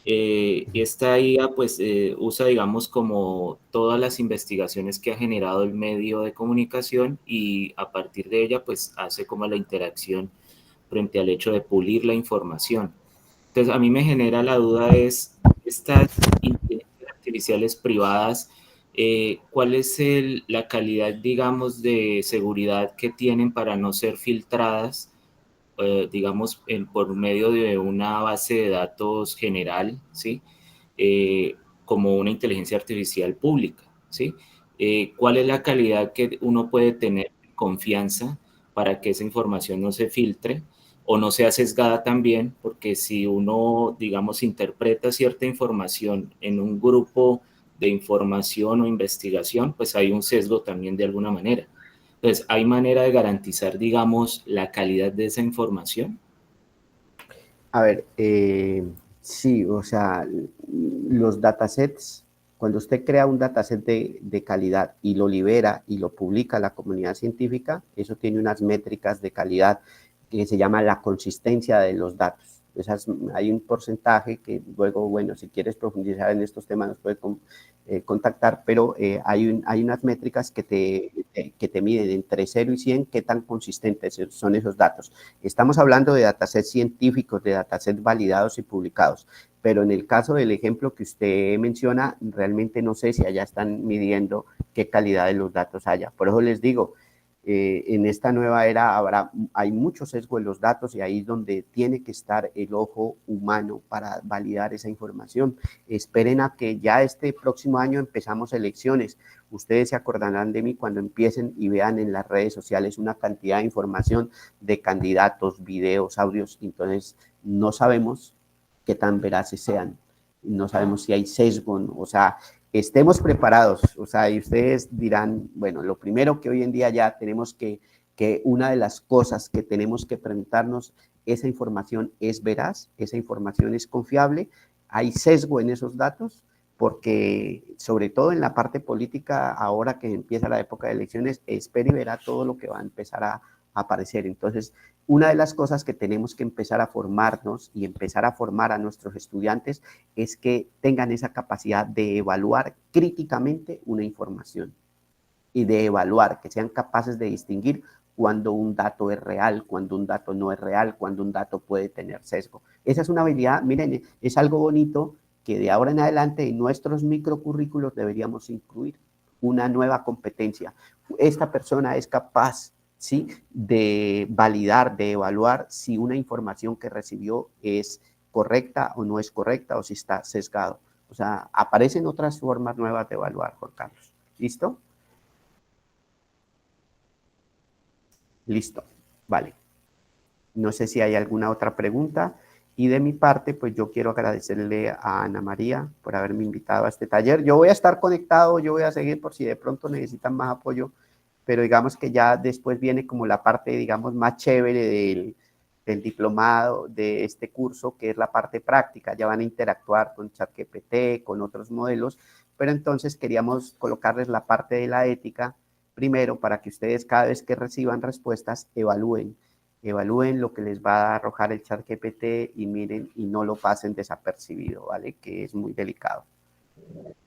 [SPEAKER 11] Esta IA pues usa, digamos, como todas las investigaciones que ha generado el medio de comunicación y a partir de ella pues hace como la interacción frente al hecho de pulir la información. Entonces a mí me genera la duda es, estas inteligencias artificiales privadas, ¿cuál es la calidad, digamos, de seguridad que tienen para no ser filtradas? Digamos, por medio de una base de datos general, ¿sí? Como una inteligencia artificial pública, ¿sí? ¿Cuál es la calidad que uno puede tener confianza para que esa información no se filtre o no sea sesgada también? Porque si uno, digamos, interpreta cierta información en un grupo de información o investigación, pues hay un sesgo también de alguna manera. Entonces, ¿hay manera de garantizar, digamos, la calidad de esa información?
[SPEAKER 7] A ver, sí, o sea, los datasets, cuando usted crea un dataset de calidad y lo libera y lo publica a la comunidad científica, eso tiene unas métricas de calidad que se llama la consistencia de los datos. Hay un porcentaje que luego, bueno, si quieres profundizar en estos temas nos puede contactar, pero hay unas métricas que te miden entre 0 y 100 qué tan consistentes son esos datos. Estamos hablando de datasets científicos, de datasets validados y publicados, pero en el caso del ejemplo que usted menciona, realmente no sé si allá están midiendo qué calidad de los datos haya. Por eso les digo, en esta nueva era hay mucho sesgo en los datos y ahí es donde tiene que estar el ojo humano para validar esa información. Esperen a que ya este próximo año empezamos elecciones. Ustedes se acordarán de mí cuando empiecen y vean en las redes sociales una cantidad de información de candidatos, videos, audios. Entonces, no sabemos qué tan veraces sean. No sabemos si hay sesgo, o sea, estemos preparados, o sea, y ustedes dirán, bueno, lo primero que hoy en día ya tenemos que una de las cosas que tenemos que preguntarnos, ¿esa información es veraz? ¿Esa información es confiable? ¿Hay sesgo en esos datos? Porque sobre todo en la parte política, ahora que empieza la época de elecciones, espera y verá todo lo que va a empezar aparecer. Entonces, una de las cosas que tenemos que empezar a formarnos y empezar a formar a nuestros estudiantes es que tengan esa capacidad de evaluar críticamente una información y de evaluar, que sean capaces de distinguir cuando un dato es real, cuando un dato no es real, cuando un dato puede tener sesgo. Esa es una habilidad, miren, es algo bonito que de ahora en adelante en nuestros microcurrículos deberíamos incluir una nueva competencia. Esta persona es capaz, ¿sí?, de validar, de evaluar si una información que recibió es correcta o no es correcta o si está sesgado. O sea, aparecen otras formas nuevas de evaluar, Juan Carlos. ¿Listo? Listo, vale. No sé si hay alguna otra pregunta. Y de mi parte, pues yo quiero agradecerle a Ana María por haberme invitado a este taller. Yo voy a estar conectado, yo voy a seguir por si de pronto necesitan más apoyo, pero digamos que ya después viene como la parte, digamos, más chévere del diplomado de este curso, que es la parte práctica. Ya van a interactuar con ChatGPT, con otros modelos, pero entonces queríamos colocarles la parte de la ética primero para que ustedes cada vez que reciban respuestas evalúen lo que les va a arrojar el ChatGPT y miren y no lo pasen desapercibido, ¿vale? Que es muy delicado.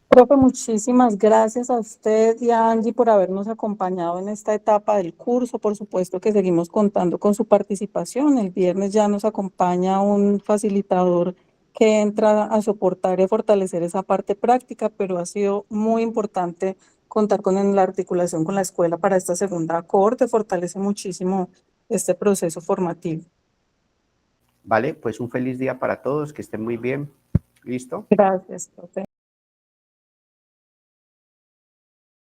[SPEAKER 3] Profe, muchísimas gracias a usted y a Angie por habernos acompañado en esta etapa del curso. Por supuesto que seguimos contando con su participación. El viernes ya nos acompaña un facilitador que entra a soportar y a fortalecer esa parte práctica, pero ha sido muy importante contar con la articulación con la escuela para esta segunda cohorte. Fortalece muchísimo este proceso formativo.
[SPEAKER 7] Vale, pues un feliz día para todos, que estén muy bien. ¿Listo?
[SPEAKER 3] Gracias, profe.